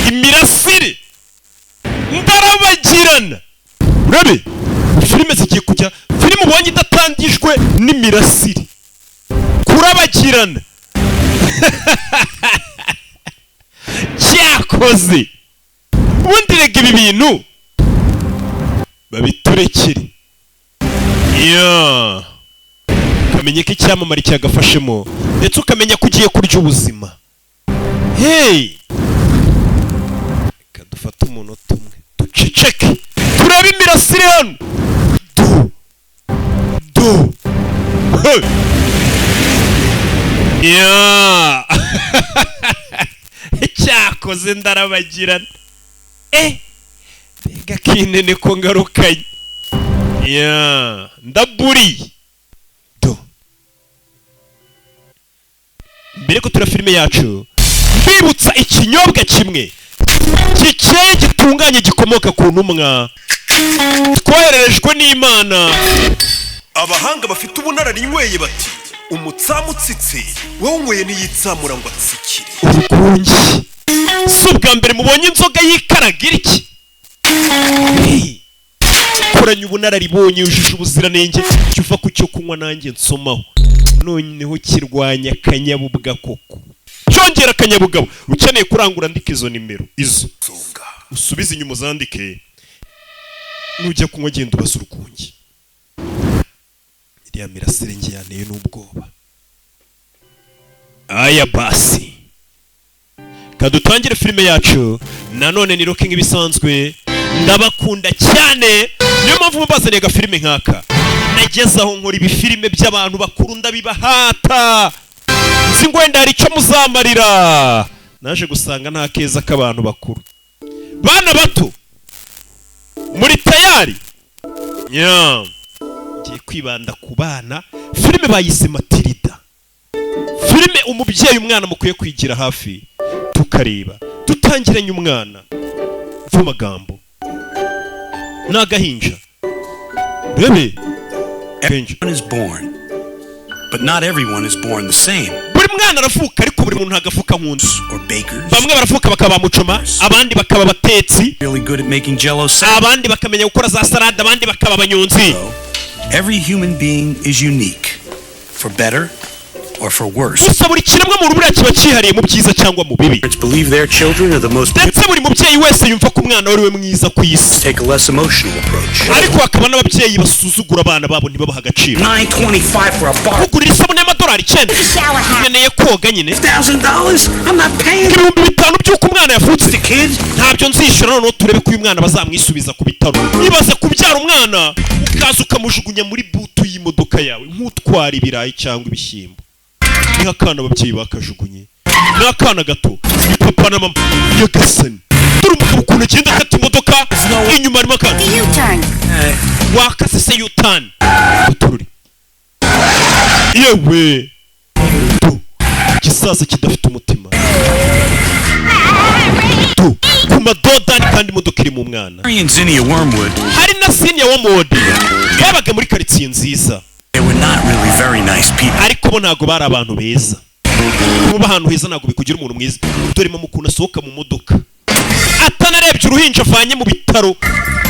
imirasire ndarabagirana. urabe filime zigiye kujya, filime ubonye idatangijwe n'imirasire, kurabagirana. cyakoze ubundi rega ibi bintu babiturekere. ukamenya ko icyamamare cyagafashemo, ndetse ukamenya ko ugiye kurya ubuzima. hey, reka dufate umunota umwe duceceke turebe imirasire hano. cyakoze ndarabagirana. mbega kinene ko ngarukanye. ndaburiye. mbere ko tura filime yacu, mbibutsa ikinyobwa kimwe gikeye gitunganye gikomoka ku ntumwa twohererejwe n'Imana. abahanga bafite ubunararibonye bati umutsamu utsitse wonyweye n'iyitsamura ngo atsikire. urugungi si ubwa mbere mubonye inzoga yikaragira iki. koranya ubunararibonye yujuje ubuziranenge, cyuva ku cyo kunywa nanjye nsomaho, noneho kirwanya akanyabubwa koko. cyongera akanyabugabo. ukeneye kurangura andika izo nimero, izo usubize inyuma uzandike. nujya kunywa genda ubaza urugungi. iriya mirasire nge yanteye n'ubwoba. aya basi kadutangire filime yacu. nanone ni Rocky nk'ibisanzwe, ndabakunda cyane, niyo mpamvu mubazaniye agafilime nk'aka. nageze aho nkora ibifilime by'abantu bakuru ndabibahata, nzi ngo wenda hari icyo muzamarira. naje gusanga nta keza k'abantu bakuru. bana bato muri tayari? ngiye kwibanda ku bana. filime bayise Matilda, filime umubyeyi umwana mukwiye kwigira hafi tukareba. dutangiranye umwana vumagambo n'agahinja. rebe everyone is born, but not everyone is born the same. buri mwana aravuka, ariko buri muntu ntagafuka nk'undi. Or bakers, bamwe baravuka bakaba bamucoma, abandi bakaba batetsi, really good at making jello salad. abandi bakamenya gukora za salade, abandi bakaba abanyonzi. Every human being is unique, for better or for worse. gusa buri kiremwa muntu buriya kiba cyihariye mu byiza cyangwa mu bibi. Parents believe their children are the most ndetse buri mubyeyi wese yumva ko umwana we mwiza ku isi. take a less emotional approach. ariko hakaba n'ababyeyi basuzugura abana babo ntibabaha agaciro. $9.25 for a bottle. kugurira isabune y'amadolari 9 nkeneye koga nyine. $1,000? I'm not paying. ibihumbi 5 by'uko umwana yavutse. The kids? ntabyo nzishyura. noneho turebe ko uyu mwana bazamwisubiza ku bitaro. ibaze kubyara umwana ukaza ukamujugunya muri butu y'imodoka yawe nk'utwara ibirayi cyangwa ibishyimbo. ni akana ababyeyi bakajugunye, ni akana gato. ni papa na mama nyagasani. dore umugabo ukuntu agenda akata imodoka, inyuma harimo akana. wakase se yutani utururi. yewe igisaza kidafite umutima. ku madodani kandi imodoka iri mu mwana. hari na Senior Wormwood babaga muri karitsiye nziza. They were not really very nice people. ariko bo ntago bari abantu beza. kuba ahantu heza ntago bikugira umuntu mwiza. dore mama ukuntu asohoka mu modoka atanarebye uruhinja avanye mu bitaro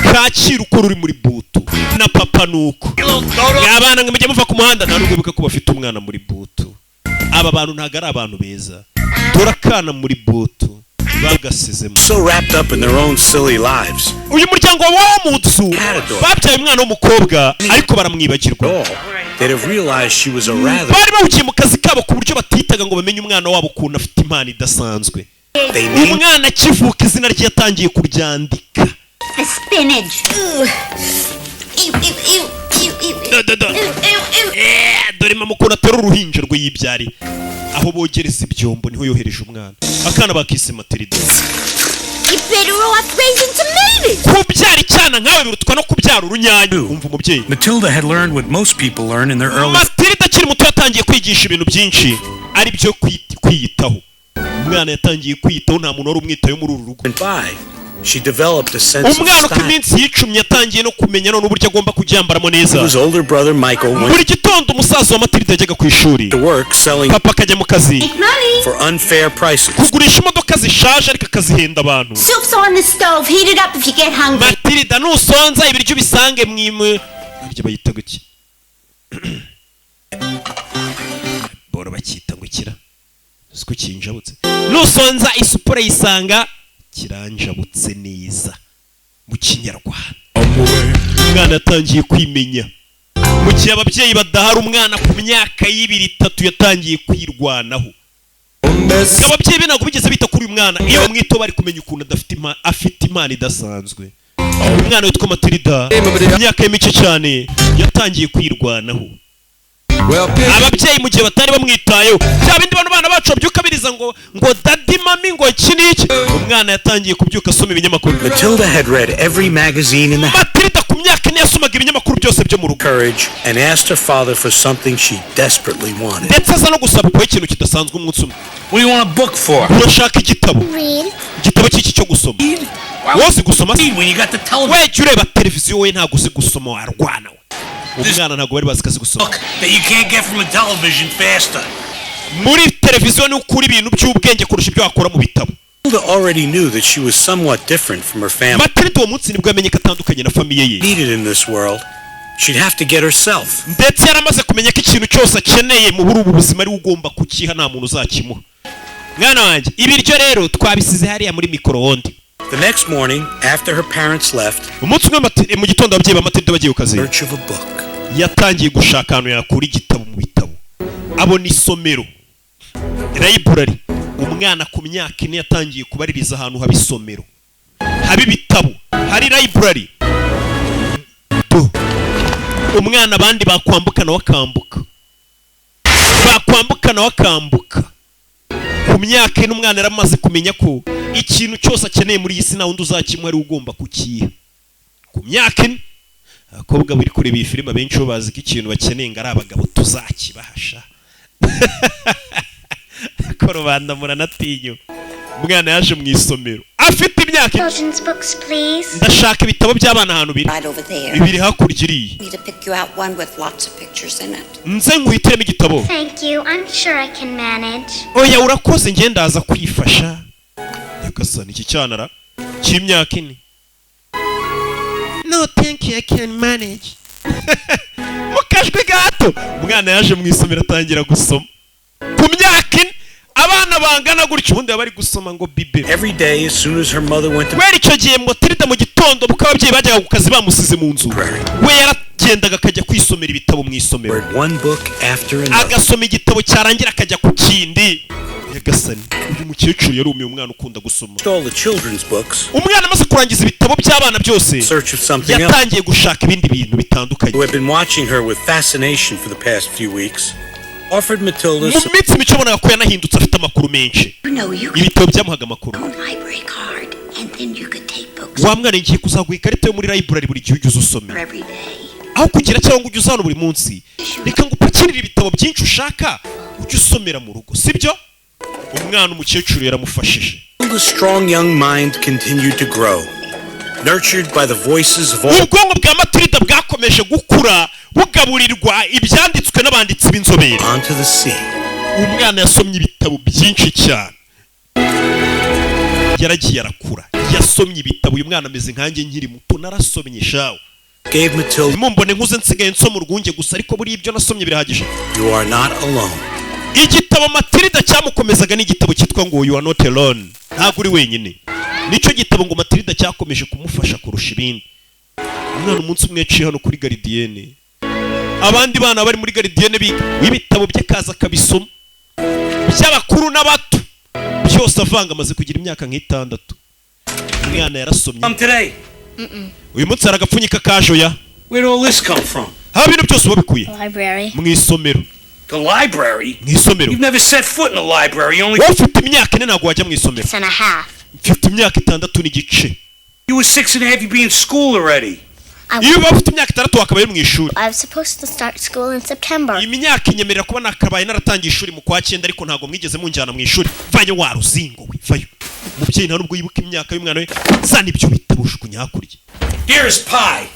Kacyiru uko ruri muri butu, na papa nuko. abana ngo mujye muva ku muhanda nta nubwo bibuka ko bafite umwana muri butu. aba bantu ntago ari abantu beza. dore akana muri butu bagasizemo. So wrapped up in their own silly lives. uyu muryango wa Mutsu babyaye umwana w'umukobwa ariko baramwibagirwa. They'd have realized she was a rather. bari bawukiye mu kazi kabo ku buryo batitaga ngo bamenye umwana wabo ukuntu afite impano idasanzwe. umwana akivuka izina rye yatangiye kuryandika. Spinach. dore mama ukuntu atera uruhinja rwe yibyari. aho bogereza ibyombo niho yohereje umwana. akana bakise Matilda. You better off raising tomatoes. kubyara icyana nkawe birutwa no kubyara urunyanya. umva umubyeyi. Matilda had learned what most people learn in their early. Matilda akiri muto yatangiye kwigisha ibintu byinshi ari byo kwiyitaho. umwana yatangiye kwiyitaho, nta muntu wari umwitaho muri uru rugo. She developed a sense of umwana uko style. iminsi yicumye yatangiye no kumenya none uburyo agomba kuryambaramo neza. His older brother Michael buri went gitondo umusaza wa Matilda yajyaga ku ishuri, to work selling papa akajya mu kazi for unfair prices. kugurisha imodoka zishaje ariko akazihenda abantu. Soup's on the stove. Heat it up if you get hungry. Matilda nusonza ibiryo bisange mwimwe iryo bayita guki bora bakita ngo kira siko kinjabutse. Nusonza isupure yisanga kiranjabutse neza mu Kinyarwanda. Umwana yatangiye kwimenya mu gihe ababyeyi badahari. Umwana ku myaka y'2-3 yatangiye kwirwanaho. Ababyeyi be ntabwo bigeze bita kuri uyu mwana, iyo bamwito bari kumenya ukuntu afite impano idasanzwe. Umwana witwa Matilda mu myaka y'imice cyane yatangiye kwirwanaho. Ababyeyi mu gihe batari bamwitayeho, cya bindi bana bacu babyuka biriza ngo daddy mami ngo iki niki, umwana yatangiye kubyuka asoma ibinyamakuru. Matilda had read every magazine in the house. Matilda ku myaka ine yasomaga ibinyamakuru byose byo mu rugo. Courage and asked her father for something she desperately wanted. Ndetse aza no gusaba ko ikintu kidasanzwe umunsi umwe. What do you want a book for? Urashaka igitabo? Igitabo cy'iki cyo gusoma? Wowe gusoma? When you got the television. Wewe jya ureba televiziyo, we ntabwo uzi gusoma, warwana we. Umwana ntabwo bari bazi kazi gusoma. Look, that you can't get from a television faster. Muri televiziyo ni ukuri ibintu by'ubwenge kurusha ibyo wakora mu bitabo. Matilda already knew that she was somewhat different from her family. Matilda uwo munsi nibwo yamenye ko atandukanye na famiye ye. Needed in this world, she'd have to get herself. Ndetse yaramaze kumenya ko ikintu cyose akeneye mu buri ubu buzima ari ugomba kukiha, nta muntu uzakimuha. Mwana wanjye, ibiryo rero twabisize hariya muri micro-onde. The next morning, after her parents left, Umunsi umwe mu gitondo ababyeyi ba Matilda bagiye ku kazi, search of a book. yatangiye gushaka ahantu yakura igitabo mu bitabo. Abona isomero, library. Umwana ku myaka ine yatangiye kubaririza ahantu haba isomero, haba ibitabo, hari library. Umwana abandi bakwambuka nawe akambuka, bakwambuka nawe akambuka. Ku myaka ine umwana yaramaze kumenya ko ikintu cyose akeneye muri iyi si nta wundi uzakimuha, ari ugomba kukiha. Ku myaka ine abakobwa bari kureba iyi filime benshi bo bazi ko ikintu bakeneye ngo ari abagabo tuzakibahasha. Ko rubanda muranatinya. Umwana yaje mu isomero afite imyaka. Children's books, please. Ndashaka ibitabo by'abana ahantu biri. Right over there. Bibiri hakurya iriya. Need to pick you out one with lots of pictures in it. Nze nguhitiremo igitabo. Thank you. I'm sure I can manage. Oya urakoze, ngenda ndaza kwifasha. Yagasana iki cyanara cy'imyaka ine. No thank you, I can manage. Mukajwe gato. Umwana yaje mu isomero atangira gusoma. Ku myaka ine abana bangana gutyo ubundi bari gusoma ngo bibe. Every day, as soon as her mother went to Wera icyo gihe Matilda mu gitondo buka ababyeyi bajyaga ku kazi bamusize mu nzu, we yaragendaga akajya kwisomera ibitabo mu isomero. read one book after another. Agasoma igitabo cyarangira akajya ku kindi. Yagasani uyu mukecuru yarumiye umwana ukunda gusoma. All the children's books. Umwana amaze kurangiza ibitabo by'abana byose, Search of something else. yatangiye gushaka ibindi bintu bitandukanye. Who had been watching her with fascination for the past few weeks, offered Matilda Mu minsi mike ubonaga ko yanahindutse afite amakuru menshi. You know, you could Ibitabo byamuhaga amakuru. own library card, and then you could take books Wa mwana ngiye kuzaguha ikarita yo muri library buri gihe ujya usoma. for every day. Aho kugira cyangwa ujya uzana buri munsi, reka ngo upakirire ibitabo byinshi ushaka ujye usomera mu rugo, sibyo? Umwana umukecuru yaramufashije. The strong young mind continued to grow, nurtured by the voices of all. Ubwonko bwa Matilda bwakomeje gukura bugaburirwa ibyanditswe n'abanditsi b'inzobere. Onto the sea. Umwana yasomye ibitabo byinshi cyane, yaragiye arakura, yasomye ibitabo. Uyu mwana ameze nkanjye nkiri muto, narasomye shawo. Gave Matilda, Mumbone nkuze nsigaye nsoma urwunge gusa, ariko buri ibyo nasomye birahagije. you are not alone. Igitabo Matilda cyamukomezaga ni igitabo cyitwa ngo You Are Not Alone, ntabwo uri wenyine. Nicyo gitabo ngo Matilda cyakomeje kumufasha kurusha ibindi. Umwana umunsi umwe yaciye hano kuri Gardienne, abandi bana bari muri Gardienne biga, ibitabo bye kaza kabisoma, by'abakuru n'abato byose avanga, amaze kugira imyaka nk'itandatu. Umwana yarasomye. Today. Uyu munsi aragapfunyika kajoya. Where did all this come from? Haba ibintu byose babikuye Library. mu isomero. The library? Mu isomero. You've never set foot in a library. Only Wowe ufite imyaka ine ntabwo wajya mu isomero. 6.5. Mfite imyaka 6 n'igice. you were 6.5. You'd be in school already. Iyo uba ufite imyaka 6 wakabaye mu ishuri. I was supposed to start school in September. Imyaka inyemerera kuba nakabaye naratangiye ishuri mu kwa 9, ariko ntabwo mwigeze munjyana mu ishuri. Vayo waruzingo we, vayo. umubyeyi nta nubwo yibuka imyaka y'umwana we zana ibyo bitabo ujugunya hakurya. Dearest Pie,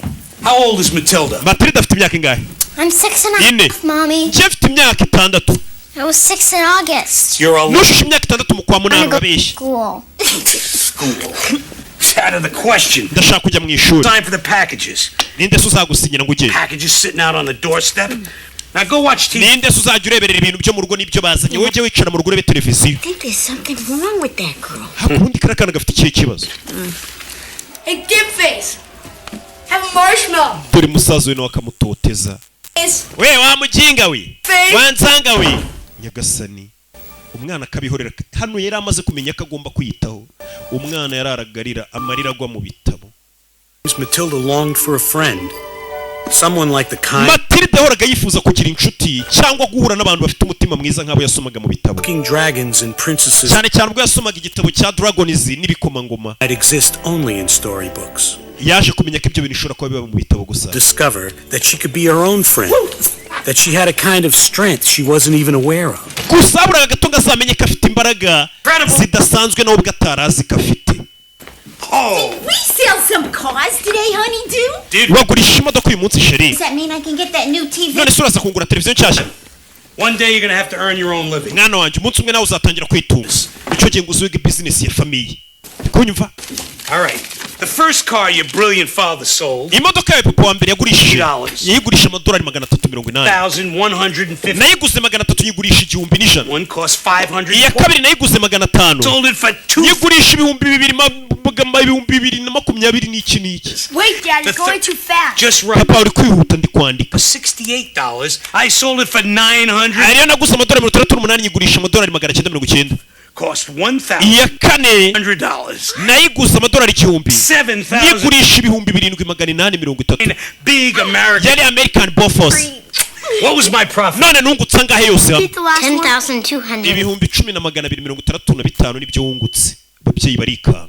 how old is Matilda? Matilda afite imyaka ingahe? I'm 6.5, Mommy. Njye mfite imyaka 6. I was 6 in August. You're all nushushe imyaka 6 mu kwa I'm munani gonna go to urabeshya. school. school. It's out of the question. Ndashaka kujya mu ishuri. Time for the packages. Ninde se uzagusinyira ngo ujye? Packages sitting out on the doorstep. Now go watch TV. Ninde se uzajya ureberera ibintu byo mu rugo n'ibyo bazanye? Wowe jye wicara mu rugo urebe televiziyo. I think there's something wrong with that girl. Hakundi karakana gafite ikihe kibazo? Hey, Dip Face. Have a marshmallow. Dore musaza we nawe akamutoteza. We wa mujinga we. Wansanga we. Nyagasani. Umwana akabihorera. Hano yari amaze kumenya ko agomba kwiyitaho. Umwana yararagarira amarira agwa mu bitabo. Matilda longed for a friend. Someone like the kind Matilda yahoraga yifuza kugira inshuti cyangwa guhura n'abantu bafite umutima mwiza nk'abo yasomaga mu bitabo. King dragons and princesses Cyane cyane ubwo yasomaga igitabo cya Dragons n'ibikomangoma. that exist only in storybooks. Yaje kumenya ko ibyo bintu bishobora kuba biba mu bitabo gusa. Discover that she could be her own friend. That she had a kind of strength she wasn't even aware of. Gusa buraga gato ngazamenye ko afite imbaraga zidasanzwe nawe bwatarazi ko afite. Oh, We sell some cars today, honey, Wagurisha imodoka uyu munsi sheri. Does that mean I can get that new TV? None se uraza kungura televiziyo nshyashya? one day you're gonna have to earn your own living. Mwana wanjye umunsi umwe nawe uzatangira kwitunga. Icyo gihe ngo uzwige business ya famiye. Kunyumva? All right. The first car your brilliant father sold, Imodoka ya papa wa mbere yagurishije. Yayigurisha $380. $1,350. Nayiguze 300 yigurisha 1,100. One cost $500. Iya kabiri nayiguze 500. Sold it for $2,000. Yigurisha 2,220 n'iki n'iki. Wait, Dad, you're going too fast. Just right. Papa uri kwihuta ndi kwandika. $68. I sold it for $900. Ariyo naguze $368 yigurisha $990. Cost $1,100. Iya kane nayiguze $1,000. $7,000. Yigurisha $7,830. Big American. Yari American Bofors. What was my profit? None nungutse angahe yose hamwe? 10,200. Ibihumbi 10,265 nibyo wungutse. Ababyeyi barikanga.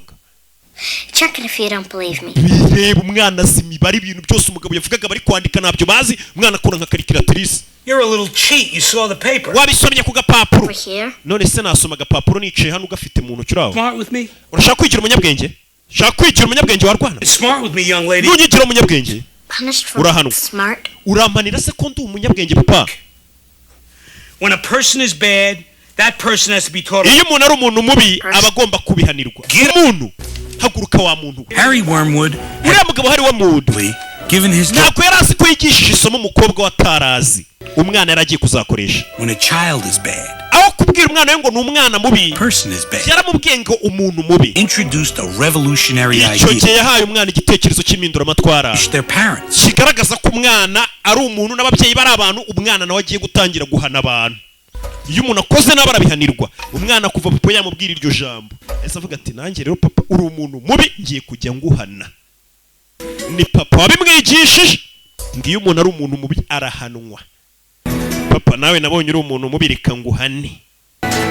Check it if you don't believe me. Bireba umwana azi imibare ibintu byose umugabo yavugaga bari kwandika ntabyo bazi umwana akora nka calculatrice. You're a little cheat. You saw the paper. Wabisomye ku gapapuro. Over here. None se nasoma agapapuro nicaye hano ugafite mu ntoki uraho. Smart with me? Urashaka kwigira umunyabwenge? Shaka kwigira umunyabwenge warwana? Smart with me, young lady. Nunyigira umunyabwenge? Punished for Urahanwa. smart. Urampanira se ko ndi umunyabwenge papa? When a person is bad, that person has to be taught. Iyo umuntu ari umuntu mubi aba agomba kubihanirwa. Umuntu haguruka wa muntu. Harry Wormwood Uriya mugabo hari wa mudu. given his Ntabwo yari azi ko yigishije isomo umukobwa watarazi. Umwana yaragiye kuzakoresha. when a child is bad, Aho kubwira umwana we ngo ni umwana mubi, person is bad. yaramubwiye ngo umuntu mubi. Introduced a revolutionary Icyo idea gihe yahaye umwana igitekerezo cy'impinduramatwara to their parents. kigaragaza ko umwana ari umuntu n'ababyeyi bari abantu, umwana nawe agiye gutangira guhana abantu. Iyo umuntu akoze nabi arabihanirwa. Umwana kuva papa yamubwira iryo jambo ese avuga ati nanjye rero papa uri umuntu mubi ngiye kujya nguhana. Ni papa wabimwigishije. Ngiyo umuntu ari umuntu mubi arahanwa. Papa nawe nabonye uri umuntu mubi reka nguhane.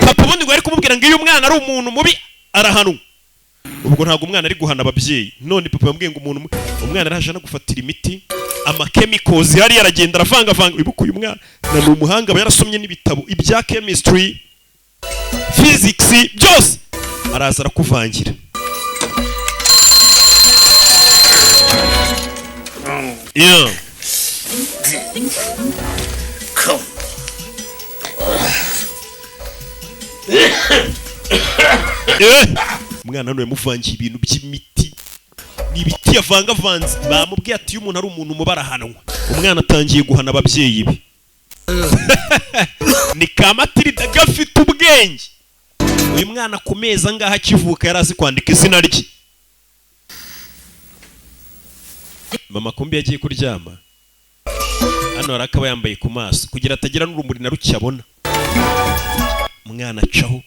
Papa ubundi ngo ari kumubwira ngo iyo umwana ari umuntu mubi arahanwa. Ubwo ntabwo umwana ari guhana ababyeyi. None papa yambwiye ngo umwana araje no gufatira imiti chemicals hari yaragenda aravanga ibuka uyu mwana na umuhanga aba yarasomye n'ibitabo ibya chemistry physics byose araza arakuvangira. Yeah. Come. Umwana none yamuvangiye ibintu by'imiti n'ibiti yavangavanze. Bamubwiye ati uyu umuntu ari umuntu mubarahanwa. Umwana atangiye guhana ababyeyi be. Ni Kamatirida gafite ubwenge. Uyu mwana ku meza angaha akivuka yarazi kwandika izina rye. Mama kumbi yagiye kuryama. Hano harakaba yambaye ku maso kugira atagira n'urumuri na ruke abona. Umwana acaho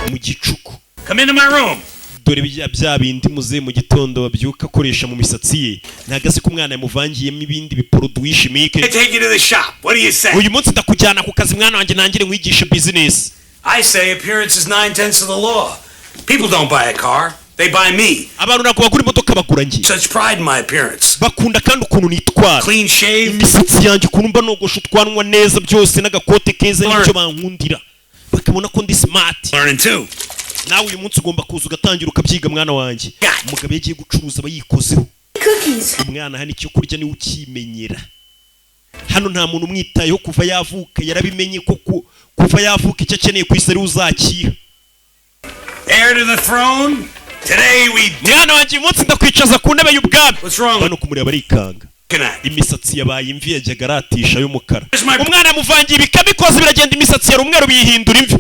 mu gicuku. Come into my room. Dore bya bindi muze mu gitondo babyuka akoresha mu misatsi ye. Ntagaze ko umwana yamuvangiyemo ibindi biproduit chimique. Take you to the shop. What do you say? Uyu munsi ndakujyana ku kazi mwana wanjye nangire nkwigishe business. I say appearance is 9/10 of the law. People don't buy a car. They buy me. Abantu nako bagura imodoka bagura njye. Such pride in my appearance. Bakunda kandi ukuntu nitwara. Clean shave. Imisatsi yanjye ukuntu mba nogosha utwanwa neza byose n'agakote keza n'icyo bankundira. Bakamona ko ndi smart. Learning too. nawe uyu munsi ugomba kuza ugatangira ukabyiga mwana wanjye. Umugabo yagiye gucuruza abayikozeho. Umwana hano icyo kurya niwe ukimenyera. Hano nta muntu umwitayeho kuva yavuka, yarabimenye ko kuva yavuka icyo akeneye ku isi ari uzakira. Heir to the throne. Today we mwana wanjye uyu munsi ndakwicaza ku ntebe y'ubwami. Hano kumureba arikanga. Imisatsi yabaye imvi yajyaga aratisha y'umukara. Umwana yamuvangiye ibikabikoze biragenda imisatsi yari umweru biyihindura imvi.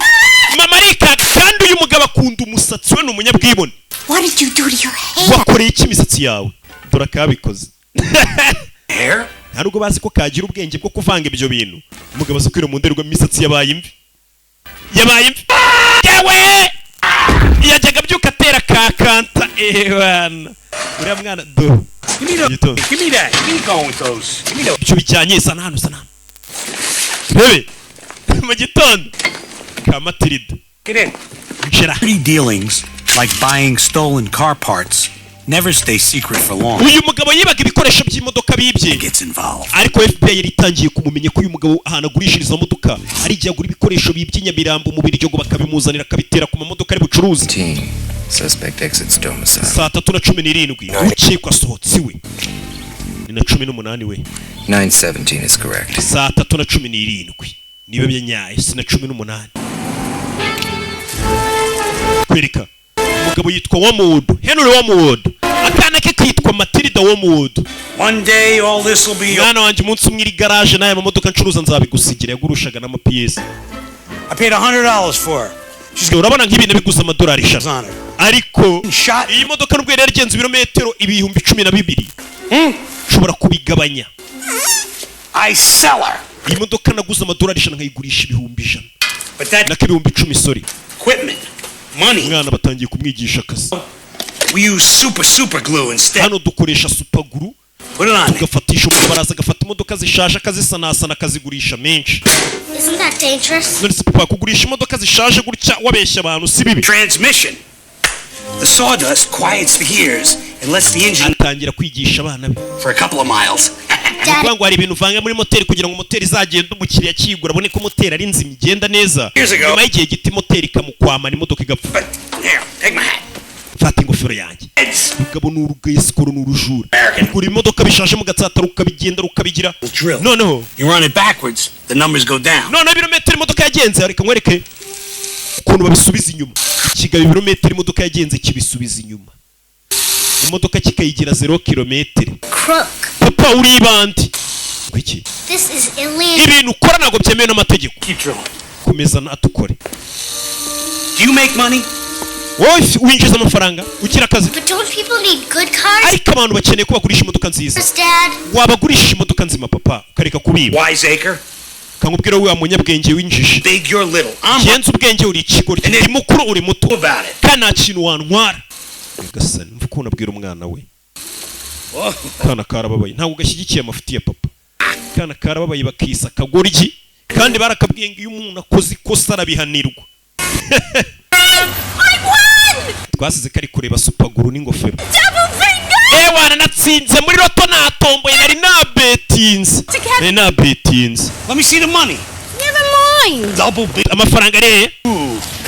Mama arikanga kandi uyu mugabo akunda umusatsi we ni umunyabwibone. What did you do to your hair? Wakoreye iki imisatsi yawe? Dore akabikoze. hair? Ntabwo bazi ko kagira ubwenge bwo kuvanga ibyo bintu. Umugabo azi kwira mu nderwa imisatsi yabaye imvi. Yewe! Yajyaga byuka atera kakanta bana. Uriya mwana do. Give me that. Give me going with those. Give me those. Icyo bijyanye sana hano. Bebe. Mu gitondo. Kamatirida. Get in. Dirty dealings, like buying stolen car parts, never stay secret for long. Uyu mugabo yibaga ibikoresho by'imodoka bibye. Gets involved. Ariko FBI yari itangiye kumumenya ko uyu mugabo ahantu agurishiriza modoka ari igihe agura ibikoresho by'inyamirambo mu biryo ngo bakabimuzanira akabitera ku mamodoka ari bucuruzi. Suspect exits domicile. Saa 3:17 ukekwa asohotse iwe. Ni na 18 we. 917 is correct. Saa 3:17 niwe byanyaye si na 18. Kwereka umugabo yitwa Henry Wormwood. Akana ke kitwa Matilda Wormwood. One day all this will be. Mwana wanjye umunsi umwe iri garage naye amamodoka ncuruza nzabigusigira yagurushaga n'ama PS. I paid $100 for her. She's urabona nk'ibintu biguza amadolari 100. Ariko iyi modoka nubwo yari yagenze ibirometero 12,000. Ushobora kubigabanya. I sell her. Iyi modoka naguze amadolari 100 nkayigurisha 1,000. But that naka 10,000 sorry. Equipment, money. Mwana batangiye kumwigisha akazi. We use super glue instead. Hano dukoresha super glue. Put it on. Tugafatisha umubaraza agafata imodoka zishaje akazisanasana akazigurisha menshi. Isn't that dangerous? None se papa kugurisha imodoka zishaje gutya wabeshya abantu si bibi. Transmission. The sawdust quiets the gears and lets the engine atangira kwigisha abana be for a couple of miles. Daddy, ngo hari ibintu vanga muri moteri kugira ngo moteri izagenda umukiriya kigura abone ko moteri ari nzima igenda neza. Nyuma y'igihe giti moteri ikamukwamana imodoka igapfa. Here, take my hat. Fata ingofero yanjye. Ugabo n'urugayeskoro n'urujura. Kugura imodoka bishaje mu gatsata rukabigenda rukabigira. Noneho you run it backwards, the numbers go down. None ibirometero imodoka yagenze ariko nkwereke ukuntu babisubiza inyuma. Kigabe ibirometero imodoka yagenze kibisubiza inyuma. Imodoka kikayigira 0 kilometero. Papa uri bandi. Kwiki? This is illegal. Ibintu ukora ntabwo byemewe n'amategeko. Keep drilling. Komeza natukore. Do you make money? Wowe winjiza amafaranga ukira akazi. But don't people need good cars? Ariko abantu bakeneye ko bagurisha imodoka nziza. Dad. Wabagurisha imodoka nzima papa kareka kubiba. Wiseacre. Kangubwira we wamunyabwenge winjije. Big you're little. Yenze ubwenge uri ikigori. Ndi mukuru uri muto. Kana kintu wantwara. Gasani mvuko nabwira umwana we. Kana karababaye ntabwo gashyigikiye amafuti ya papa. Kana karababaye bakisa kagoryi kandi barakabwiye ngo iyo umuntu akoze ikosa arabihanirwa. Twasize kari kureba supaguru n'ingofero. Ewana natsinze muri roto natomboye nari nabetinze. Let me see the money. Never mind. Double big. Amafaranga reye.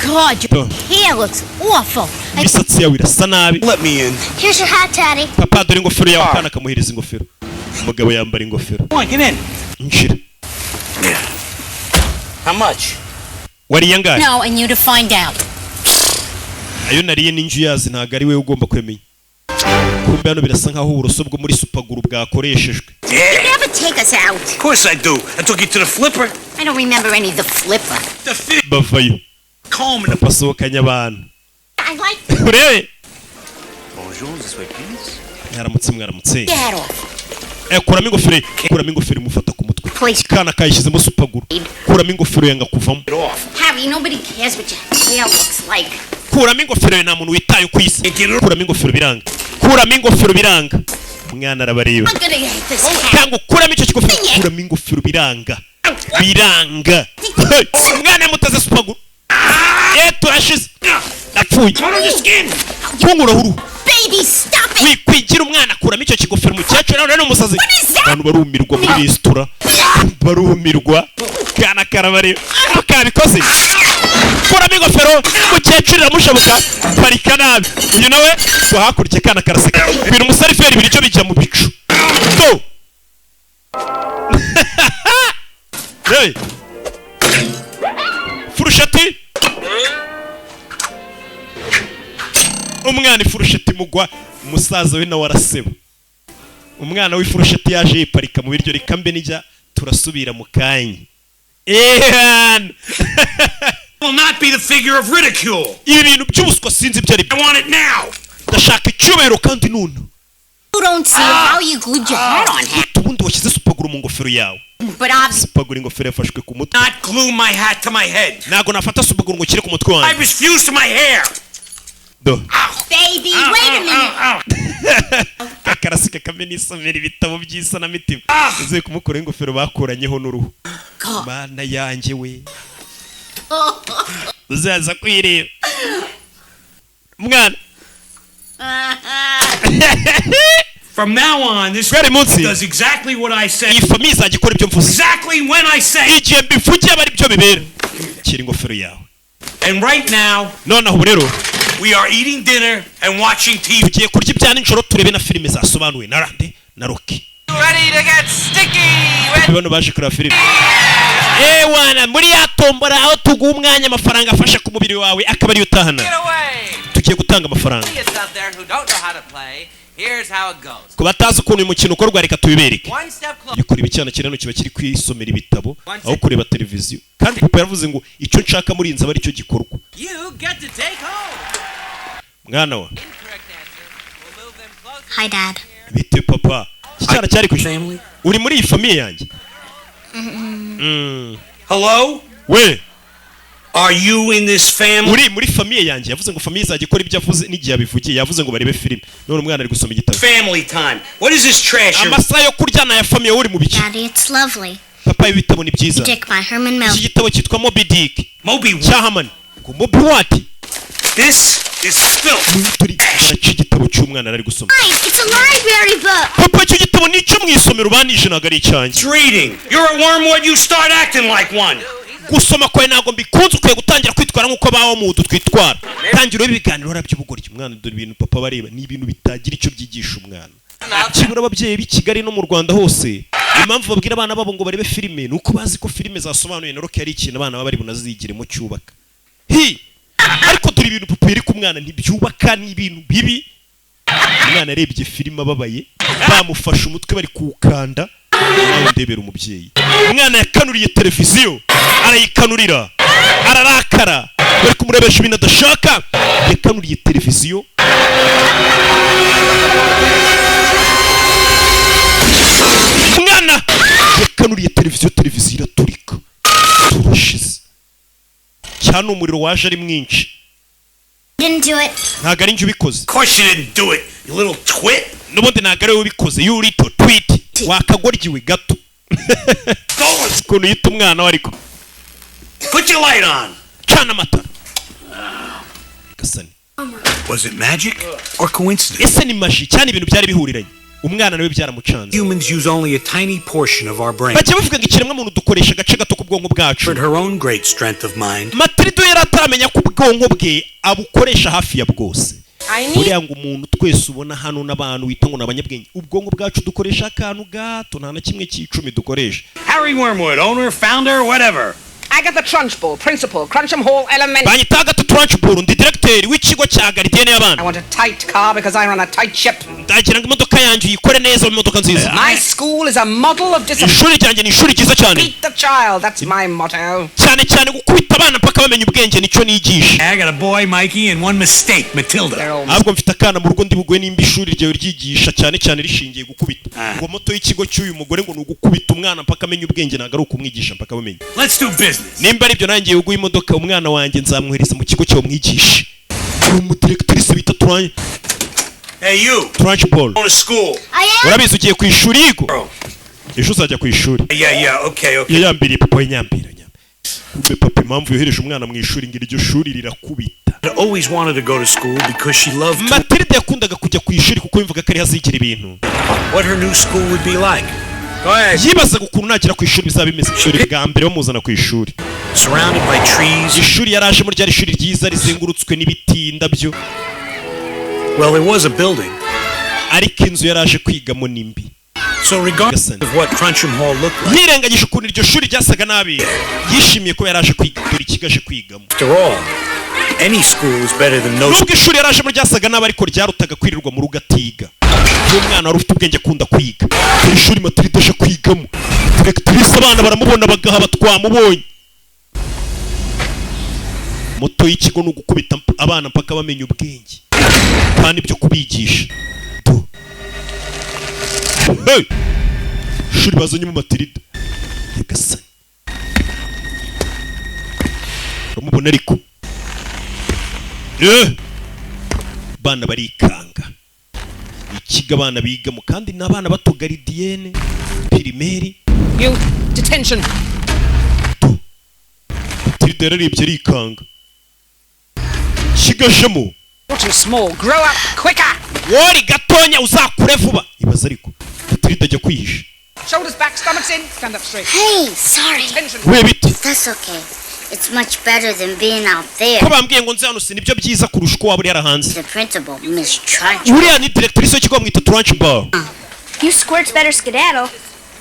God, your hair looks awful. Imisatsi yawe irasa nabi. Let me in. Here's your hat, Daddy. Papa dore ingofero yawe kana kamuhereza ingofero. Umugabo yambara ingofero. Come on, get in. Nshira. Yeah. How much? Wari yangaye? No, and you to find out. Ayo nariye n'inju yazi ntago ari we ugomba kwemenya. Kumbe hano birasa nkaho uburoso bwo muri supaguru bwakoreshejwe. You never take us out. Of course I do. I took you to the flipper. I don't remember any of the flipper. The fish. Bavayo. Comb and the Pasohokanya abantu. I like Urebe. Bonjour, this way please. Yaramutse mwaramutse. that off. Kuramo ingofero. Kuramo ingofero mufata ku mutwe. Please. Kana kayishizemo supaguru. Kuramo ingofero yanga kuvamo. Get off. Harry, nobody cares what your hair looks like. Kuramo ingofero nta muntu witaye kwisi. Kuramo ingofero biranga. Kuramo ingofero biranga. Umwana arabareba. I'm gonna hate this hat. Kango kuramo icyo kigofero. Kuramo ingofero biranga. Biranga. Umwana mutaze supaguru. Turashize. Napfuye. Turn on your skin. Kungura huru. baby, stop it! wikwigira umwana kuramo icyo kigofero umukecuru nawe ni umusazi. What is that? Abantu barumirwa muri resitora, barumirwa kana karabari akabikoze. Kuramo ingofero umukecuru iramushabuka parika nabi. Uyu nawe ngo hakurya kana karaseka. Ibintu umusariferi biri cyo bijya mu bicu. So hey, furushati umwana ifurushati mugwa, umusaza we nawe araseba. Umwana w'ifurushati yaje yiparika mu biryo rikambe nijya turasubira mu kanya. Will not be the figure of ridicule. Ibi bintu by'ubuswa sinzi ibyo ari byo. I want it now. Ndashaka icyubahiro kandi none. You don't see how you glued your hat on him. Ubundi washyize supaguru mu ngofero yawe. But obviously, Supaguru ingofero yafashwe ku mutwe. Not glue my hat to my head. Ntago nafata supaguru ngo ukire ku mutwe I wanjye. refuse to my hair. Do. baby, wait a minute. Akarasika kamwe n'isomero ibitabo by'isanamitima. Uze kumukora ingofero bakuranyeho n'uruhu. Mana yanjye we. Uzaza kwireba. Mwana. From now on, this Very munsi. does exactly what I say. Iyi famiye izajya ikora ibyo mvuze. Exactly when I say. Igihe mbivugiye aba ari byo bibera. Kira ingofero yawe. And right now, Noneho ubu rero we are eating dinner and watching TV. tugiye kurya ibya nijoro turebe na filime zasobanuwe na Rande na Rocky. Ready to get sticky. Bano baje kureba filime. Wana muri ya tombora aho tuguha umwanya amafaranga afasha ku mubiri wawe akaba ari utahana. Get away. Tugiye gutanga amafaranga. Idiots out there who don't know how to play. Here's how it goes. Ku batazi ukuntu uyu mukino ukorwa reka tubibereke. One step closer. Iyo kureba icyana kirano kiba kiri kwisomera ibitabo aho kureba televiziyo. Kandi papa yaravuze ngo icyo nshaka muri inzu aba aricyo gikorwa. You get to take home. Mwana wa. Incorrect answer. We'll move them closer. Hi, Dad. Bite papa. Icyana cyari ku Family? uri muri iyi famiye yanjye. Hello? We Are you in this family? uri muri famiye yanjye. Yavuze ngo famiye izajya ikora ibyo avuze n'igihe yabivugiye. Yavuze ngo barebe filime. None umwana ari gusoma igitabo. Family time. What is this trash? Amasaha yo kuryana ya famiye uri mu biki. Daddy, it's lovely. Papa ibitabo ni byiza. Dick by Herman Iki Melville. gitabo cyitwa Moby Dick. Moby, Cyahamani. Ngo Moby what? this is filth. Turi baraca igitabo cy'umwana ari gusoma. Fine, it's a library book. Papa icyo gitabo ni icyo mu isomero banije ntabwo ari icyanjye. It's reading. You're a wormwood, you start acting like one. Gusoma kwawe ntabwo mbikunze, ukwiye gutangira kwitwara nk'uko bawo mu twitwara. Tangira ibiganiro by'ubugoryi. Umwana dore ibintu papa bareba ni ibintu bitagira icyo byigisha umwana. Kibura ababyeyi b'i Kigali no mu Rwanda hose. Impamvu babwira abana babo ngo barebe filime nuko bazi ko filime zasobanuye na Rocky ari ikintu abana baba bari bunazigire mu cyubaka. Ariko dore ibintu papa yari ku mwana ntibyubaka, ni ibintu bibi. Umwana arebye filime ababaye, bamufashe umutwe bari kuwukanda. Nawe ndebera umubyeyi. Umwana yakanuriye televiziyo, arayikanurira, ararakara, bari kumurebesha ibintu adashaka. Yakanuriye televiziyo. Umwana yakanuriye televiziyo iraturika. Turashize. Cyane umuriro waje ari mwinshi. Didn't do it. Ntabwo ari njye ubikoze. Of course you didn't do it, you little twit. N'ubundi ntabwo ari wowe ubikoze, you little twit. Wakagoryiwe gato. Ukuntu yita umwana we ariko. Put your light on. Cana amatara. Gasani. Was it magic or coincidence? Ese ni maji cyane ibintu byari bihuriranye. Umwana nawe byaramucanze. Humans use only a tiny portion of our brain. Bajya bavuga ngo ikiremwa muntu dukoresha agace gato k'ubwonko bwacu. But her own great strength of mind. Matrido yari ataramenya ko ubwonko bwe abukoresha hafi ya bwose. Buriya ngo umuntu twese ubona hano n'abantu wita ngo n'abanyabwenge, ubwonko bwacu dukoresha akantu gato nta na kimwe cy'icumi dukoresha. Harry Wormwood, owner, founder, whatever. Agatha Trunchbull, principal, Cruncham Hall Elementary. Banyita Agatha Trunchbull, ndi directeur w'ikigo cya Gardienne I y'abana. want a tight car because I run a tight ship. Ndagira ngo imodoka yanjye uyikore neza mu modoka nziza. My school is a model of discipline. Ishuri ryanjye ni ishuri ryiza cyane. Beat the child, that's my motto. Cyane cyane gukubita abana mpaka bamenya ubwenge nicyo nigisha. I got a boy, Mikey, and one mistake, Matilda. They're all Ahubwo mfite akana mu rugo ndi bugwe nimba ishuri ryawe ryigisha cyane cyane rishingiye gukubita. Ngo moto y'ikigo cy'uyu mugore ngo ni ugukubita umwana mpaka amenya ubwenge ntabwo ari ukumwigisha mpaka bamenya. Let's do business. Nimba ari byo nangiye uguha imodoka umwana wanjye nzamwohereza mu kigo cyawe mwigisha. Umudirektrice bita Hey, you. Trunchbull. Going to school. I am. Urabizi ugiye ku ishuri yigo? Bro. Ejo uzajya ku ishuri. Yeah, okay. Iyo yambiriye papa we nyambira. Ube papa impamvu yohereje umwana mu ishuri ngo iryo shuri rirakubita. I always wanted to go to school because she loved Matilde yakunda yakundaga kujya ku ishuri kuko yumvaga ko ari hazigira ibintu. What her new school would be like. Go ahead. Yibazaga ukuntu nagera ku ishuri bizaba bimeze. Ishuri bwa mbere bamuzana ku ishuri. Surrounded by trees. Ishuri yaraje muri ryari ishuri ryiza rizengurutswe n'ibiti, indabyo. Well, there was a building. Ariko inzu yaraje kwigamo nimbi. So regardless of what Cruncham Hall looked like. Yirengagije ukuntu iryo shuri ryasaga nabi. Yishimiye ko yaraje kwiga dore ikigaje kwigamo. After all, any school is better than no school. Nubwo ishuri yaraje muri ryasaga nabi ariko ryarutaga kwirirwa mu rugo atiga. Umwana wari ufite ubwenge akunda kwiga. Iri shuri Matilda aje kwigamo. Directrice abana baramubona bagaha batwamubonye. Moto y'ikigo no gukubita abana mpaka bamenya ubwenge. Kandi byo kubigisha. Hey! Shuri bazanye mu Matilda. Yagasani. Rumubona ariko. Bana barikanga. Ikiga abana bigamo kandi n'abana bato garidienne, primaire. You, detention. Matilda yararebye arikanga. Kigajemo. You're too small. Grow up quicker. Wori gatonya uzakure vuba. Ibaza ariko. Matilda ajya kwihisha. Shoulders back, stomachs in. Stand up straight. Hey, sorry. Attention. We biti. That's okay. It's much better than being out there. Ko bambwiye ngo nze hano si nibyo byiza kurusha uko waba uri hanze. The principal, Miss Trunchbull. Uriya ni directrice w'ikigo bamwita Trunchbull. You squirts better skedaddle.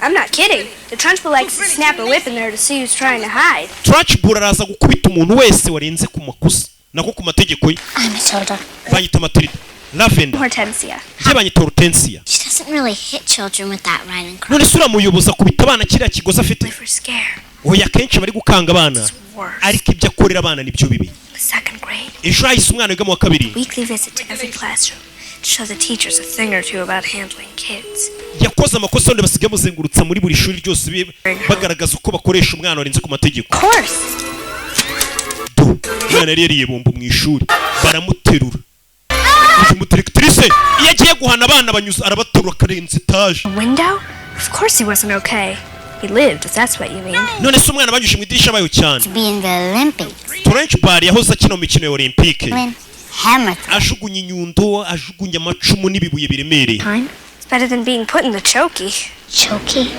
I'm not kidding. The Trunchbull likes to snap a whip in there to see who's trying to hide. Trunchbull araza gukubita umuntu wese warenze ku makosa. Nako ku mategeko ye. I'm Matilda. Banyita Matilda. Lavender. Hortensia. Je banyita Hortensia. She doesn't really hit children with that riding crop. None sura muyoboza kubita abana kiriya kigoza afite. If we're scared. Oya kenshi bari gukanga abana. Ariko ibyo akorera abana nibyo bibi. Second grade. Ejo hahise umwana wiga mu wa kabiri. Weekly visit to every classroom to show the teachers a thing or two about handling kids. Yakoze amakosa yandi basigaye muzengurutsa muri buri shuri ryose bagaragaza uko bakoresha umwana warenze ku mategeko. Of course. Umwana yari yariye bombo mu ishuri baramuterura. Uyu directrice iyo agiye guhana abana banyuza arabaterura karenze etaje. Window? Of course he wasn't okay. He lived, if that's what you mean. None se umwana banyuje mu idirisha bayo cyane. To be in the Olympics. Trunchbull yahoze akina mu mikino ya Olympique. Hammer. Ajugunya inyundo, ajugunya amacumu n'ibibuye biremereye. It's better than being put in the chokey. Chokey?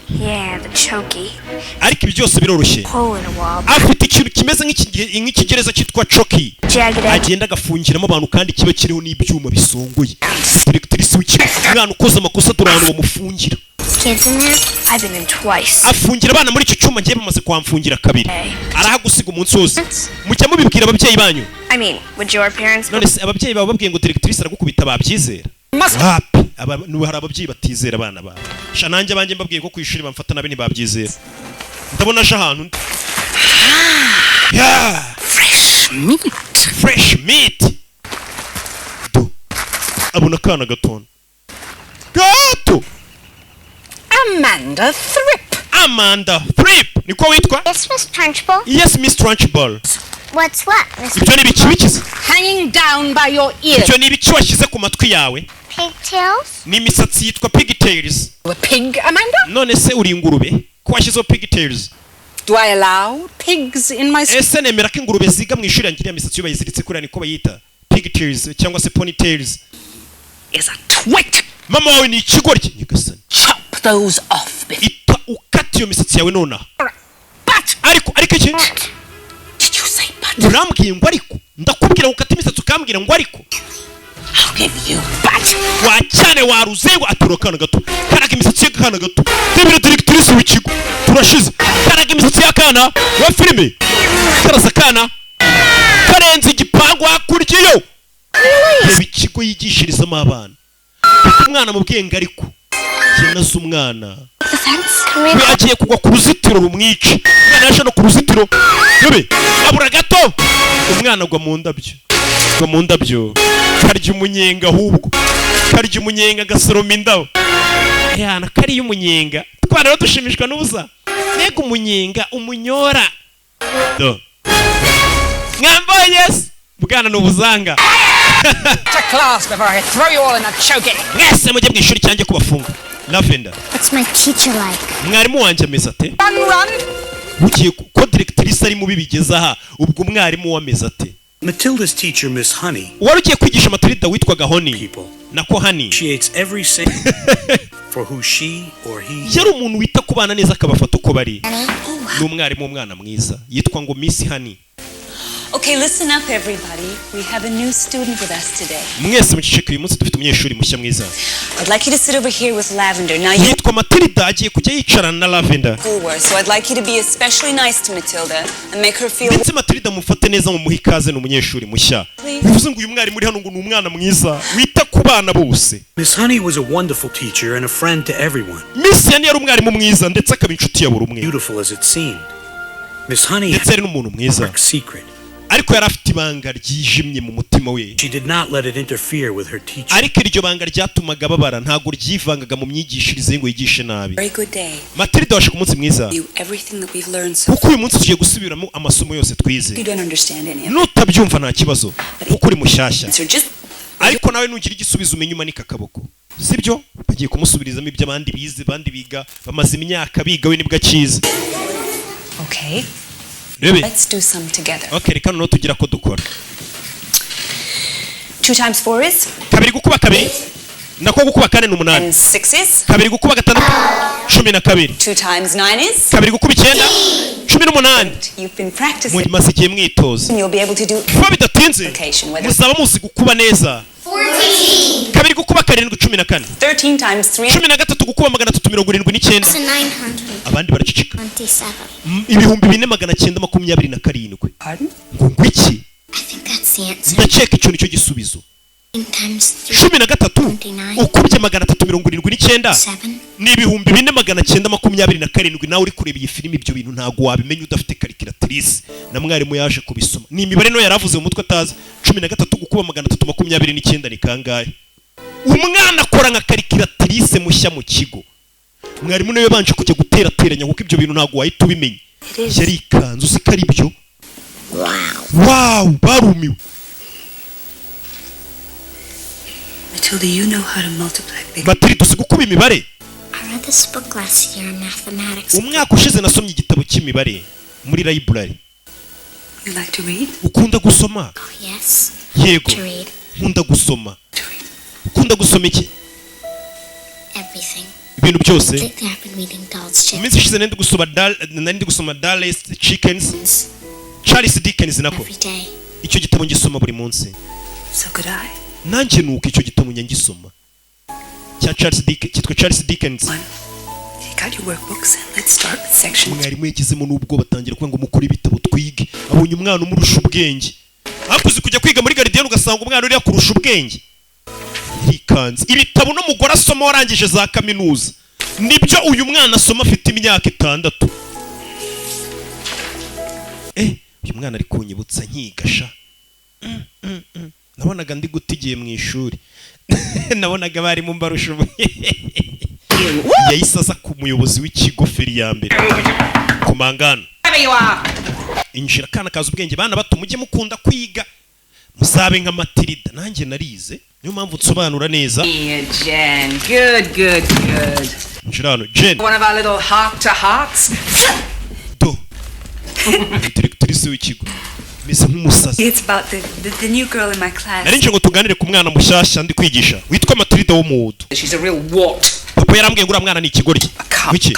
Yeah, the chokey. Ariko ibi byose biroroshye. Hole in a wall. Afite ikintu kimeze nk'ikigereza cyitwa chokey. Jagged edge. Agenda agafungiramo abantu kandi kiba kiriho n'ibyuma bisongoye. Directrice w'ikigo umwana ukoze amakosa turana uwo mufungira. Kids in there? I've been in twice. Afungira abana muri icyo cyuma ngiye bamaze kwamfungira kabiri. Arahagusiga umunsi wose. Mujya mubibwira ababyeyi banyu. I mean, would your parents? None se ababyeyi babo babwiye ngo directrice aragukubita babyizera. Wapi? Hari ababyeyi batizera abana babo. Sha nanjye abanjye mbabwiye ko ku ishuri bamfata nabe ntibabyizera. Ndabona aje ahantu. Yeah. Fresh meat. Fresh meat. Abona kana gatona. Gato. Amanda Thrip. Amanda Thrip. Niko witwa? Yes, Miss Trunchbull. Yes, Miss Trunchbull. What's what, Miss? Ibyo ni ibiki bikize? Hanging down by your ears. Ibyo ni ibiki washyize ku matwi yawe? Pigtails? Ni imisatsi yitwa pigtails. A pig, Amanda? None se uri ingurube? Ko washyizeho pigtails? Do I allow pigs in my school? Ese nemera ko ingurube ziga mu ishuri yanjye imisatsi yo bayiziritse kuriya niko bayita pigtails cyangwa se ponytails. Is a twit. Mama wawe ni ikigoryi. Nyagasani. Chop those off. Ita ukata iyo misatsi yawe nonaha. But. Ariko iki? Did you say but? Urambwiye ngo ariko ndakubwira ukata imisatsi ukambwira ngo ariko. I'll give you but. Wa cyane waruze ngo atoroka kana gato. Karaga imisatsi y'akana gato. Debira directrice w'ikigo. Turashize. Karaga imisatsi y'akana wa filime. Karasa kana. Karenze igipangu hakurya. Reba ikigo yigishirizamo abana. Umwana mu bwenge ariko. Yenaze umwana. We agiye kugwa ku ruzitiro rumwica. Umwana yaje no ku ruzitiro. Yobe, abura gato. Umwana agwa mu ndabyo. Agwa mu ndabyo. Karya umunyenga ahubwo. Karya umunyenga gasoroma indabo. Yana kari umunyenga. Twara dushimishwa n'ubuza. Nega umunyenga umunyora. Do. Ngamboyes. Bwana n'ubuzanga. To class before I throw you all in a chokey. Mwese mujye mu ishuri cyanjye kubafunga. Lavender. What's my teacher like? Mwarimu wanjye ameze ate? Run. Ugiye ko directrice ari mubi bigeze aha ubwo mwarimu wameze ate? Matilda's teacher, Miss Honey, wari ugiye kwigisha Matilda witwaga Honey nako Honey, appreciates every single for who she or he yari umuntu wita ku bana neza akabafata uko bari. Ni umwarimu w'umwana mwiza yitwa ngo Miss Honey. Okay, listen up everybody. We have a new student with us today. Mwese muceceke, uyu munsi dufite umunyeshuri mushya mwiza. I'd like you to sit over here with Lavender. Now yitwa Matilda, agiye kujya yicarana na Lavender. So I'd like you to be especially nice to Matilda and make her feel. Ndetse Matilda mufate neza mu muhikaze no umunyeshuri mushya. Bivuze ngo uyu mwari muri hano ngo ni umwana mwiza wita ku bana bose. Miss Honey was a wonderful teacher and a friend to everyone. Miss Honey yari umwarimu mwiza ndetse akaba inshuti ya buri umwe. Beautiful as it seemed. Miss Honey ndetse ari n'umuntu mwiza. Secret. Ariko yari afite ibanga ryijimye mu mutima we. She did not let it interfere with her teaching. Ariko iryo banga ryatumaga babara ntago ryivangaga mu myigishirize ngo yigishe nabi. Matilda washe ku munsi mwiza. Kuko uyu munsi tugiye gusubiramo amasomo yose twize. Nutabyumva nta kibazo kuko uri mushyashya. Ariko nawe nugira igisubizo umenye umanika akaboko. Sibyo? Bagiye kumusubirizamo ibyo abandi bize, abandi biga bamaze imyaka biga we nibwo akize. Okay. Rebe. Let's do some together. Okay, reka no tugira ko dukora. 2 times 4 is? Kabiri gukuba kabiri. Nako gukuba kane n'umunani. And 6 is? Kabiri gukuba gatandatu. 12. 2 times 9 is? Kabiri gukuba 9. 18. You've been practicing. Mumaze igihe mwitoza. You'll be able to do. Kuba bidatinze. Muzaba muzi gukuba neza. 14. Kabiri gukuba 7 14. 13 times 3. 13 gukuba 379. 900. Abandi baracicika. 27. Ibihumbi 4927. Pardon? Ngo iki? I think that's the answer. Ndakeka icyo nicyo gisubizo. 13 ukubye 379 ni ibihumbi 4927. Nawe uri kureba iyi filimi ibyo bintu ntago wabimenya udafite calculatrice na mwarimu yaje kubisoma. Ni imibare no yaravuze mu mutwe atazi. 13 gukuba 329 ni kangahe? Umwana akora nka calculatrice mushya mu kigo. Mwarimu nawe banje kujya guterateranya kuko ibyo bintu ntago wahita ubimenya. Yari ikanzu zikari byo. Wow, barumiwe. Matilda, you know how to multiply big. Matilda, uzi gukuba imibare? I read this book last year in mathematics. Umwaka ushize nasomye igitabo cy'imibare muri library. You like to read? Ukunda gusoma? Oh, yes. Yego. To read. Nkunda gusoma. Ukunda gusoma iki? Everything. Ibintu byose. Lately I've been reading Dolls Chickens. Iminsi ishize nandi gusoma Dolls Chickens. Charles Dickens nako. Every day. Icyo gitabo ngisoma buri munsi. So could I. Nanjye nuko icyo gitabo nyangisoma. Cya Charles Dickens, cyitwa Charles Dickens. Got your workbooks and let's start with sections. Mwarimu yagizemo n'ubwo batangira kuvuga ngo mukore ibitabo twige. Abonye umwana umurusha ubwenge. Akuze kujya kwiga muri Gardienne ugasanga umwana uri yakurusha ubwenge. Yikanze. Ibitabo no mugora asoma warangije za kaminuza. Nibyo uyu mwana asoma afite imyaka 6. Uyu mwana ari kunyibutsa nkigasha. Nabonaga ndi gutigiye mu ishuri. Nabonaga bari mu mbarusha. Yayisasa ku muyobozi w'ikigo feri ya mbere. Ku mangano. Injira kana kaza ubwenge bana bato mujye mukunda kwiga. Musabe nka Matilda nanjye narize. Niyo mpamvu nsobanura neza. Jen, good. Njirano, Jen. One of our little heart to hearts. Directrice w'ikigo. Mise nk'umusazi. It's about the new girl in my class. Narinje ngo tuganire ku mwana mushyashya ndi kwigisha. Witwa Matilda wo mudo. She's a real wart. Papa yarambwiye ngo mwana ni ikigoryi. Wiki?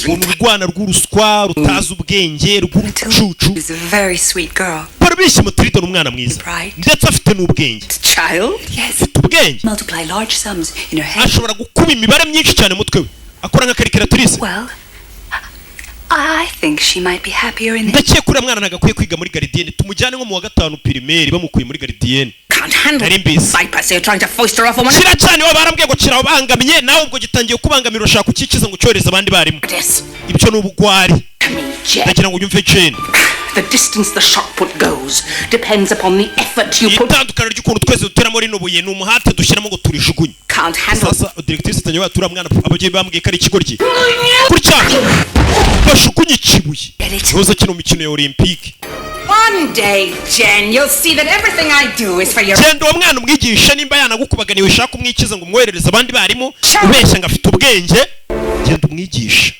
Urwana rw'uruswa rutaza ubwenge rw'urucucu. She's a very sweet girl. Parabishye Matilda n'umwana mwiza. Ndetse afite n'ubwenge. Child? Yes. Ubwenge. Multiply large sums in her head. Ashobora gukuba imibare myinshi cyane mutwe we. Akora nka calculatrice. Well, I think she might be happier in it. Ndakiye kuri mwana nagakwiye kwiga muri Gardienne. Tumujyane nko mu wa 5 primaire bamukuye muri Gardienne. Can't handle bypass. You're trying to foist her off on one. Kira cyane wa barambwiye ngo kira bangamye nawe ubwo gitangiye kubangamira ushaka kukikiza ngo cyoreza abandi barimo. Ibyo n'ubugwari. Ndagira ngo unyumve Jane. The distance the shot put goes depends upon the effort you put. Itandukana ry'ukuntu twese dutera muri no buye n'umuhate dushyiramo ngo turishugunye. Can't handle. Sasa directrice tanye wa tura mwana abagiye bambwiye kari ikigoryi. Kurya. Bashugunye ikibuye. Roza kino mikino ya Olympique. One day, Jen, you'll see that everything I do is for your. Jen, uwo mwana umwigisha nimba yanagukubaganiye ushaka umwikiza ngo umwoherereze abandi barimo ubeshya ngo afite ubwenge. Genda umwigisha.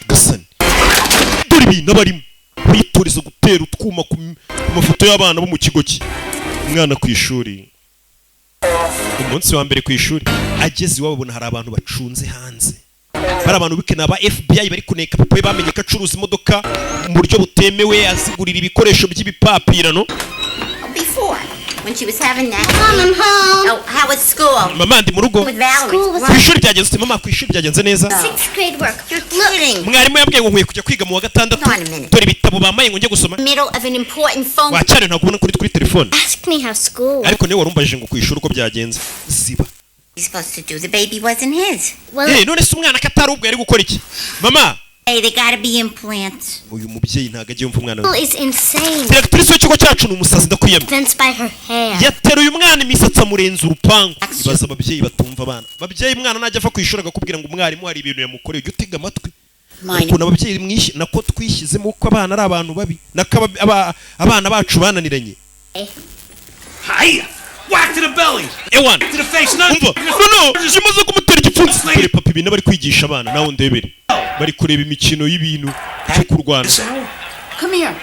Gasani. Dore ibintu barimo. Witoriza gutera utwuma ku amafoto y'abana bo mu kigo cye. Umwana ku ishuri, umunsi wa mbere ku ishuri, ageze iwabo abona hari abantu bacunze hanze. Hari abantu bikena aba FBI bari kuneka papa bamenye ko acuruza imodoka mu buryo butemewe, azigurira ibikoresho by'ibipapirano. Before, when she was having that. Mom, I'm home. Oh, how was school? Mama ndi mu rugo. Ku ishuri byagenze mama, ku ishuri byagenze neza. 6th grade work. You're kidding. Mwarimu yabwiye ngo nkwiye kujya kwiga mu wa gatandatu. Dore ibitabo bamaye ngo njye gusoma. Middle of an important phone. Wacyane ntabwo ubona kuri telefone. Ask me how school. Ariko niwe warumbajije ngo ku ishuri uko byagenze. Ziba. He's supposed to do. The baby wasn't his. Well, none se umwana katari ubwo yari gukora iki? Mama. Hey, they gotta be implants. Uyu mubyeyi ntago agiye umva umwana we. Is insane. Directrice w'ikigo cyacu ni umusazi ndakwiyamye. Fenced by her hair. Yateruye umwana imisatsi amurenza urupangu. Ibaza ababyeyi batumva abana. Babyeyi umwana najya afa ku ishuri agakubwira ngo umwarimu hari ibintu yamukoreye ujye utega amatwi. Ukuntu ababyeyi mwishi nako twishyizemo uko abana ari abantu babi. Nako abana bacu bananiranye. Hiya! Whack to the belly. Ewan. To the face. No. No. Jimaze kumutera igipfunsi. Dore papa ibintu bari kwigisha abana nawe ndebere. Bari kureba imikino y'ibintu cyo kurwana. Come here.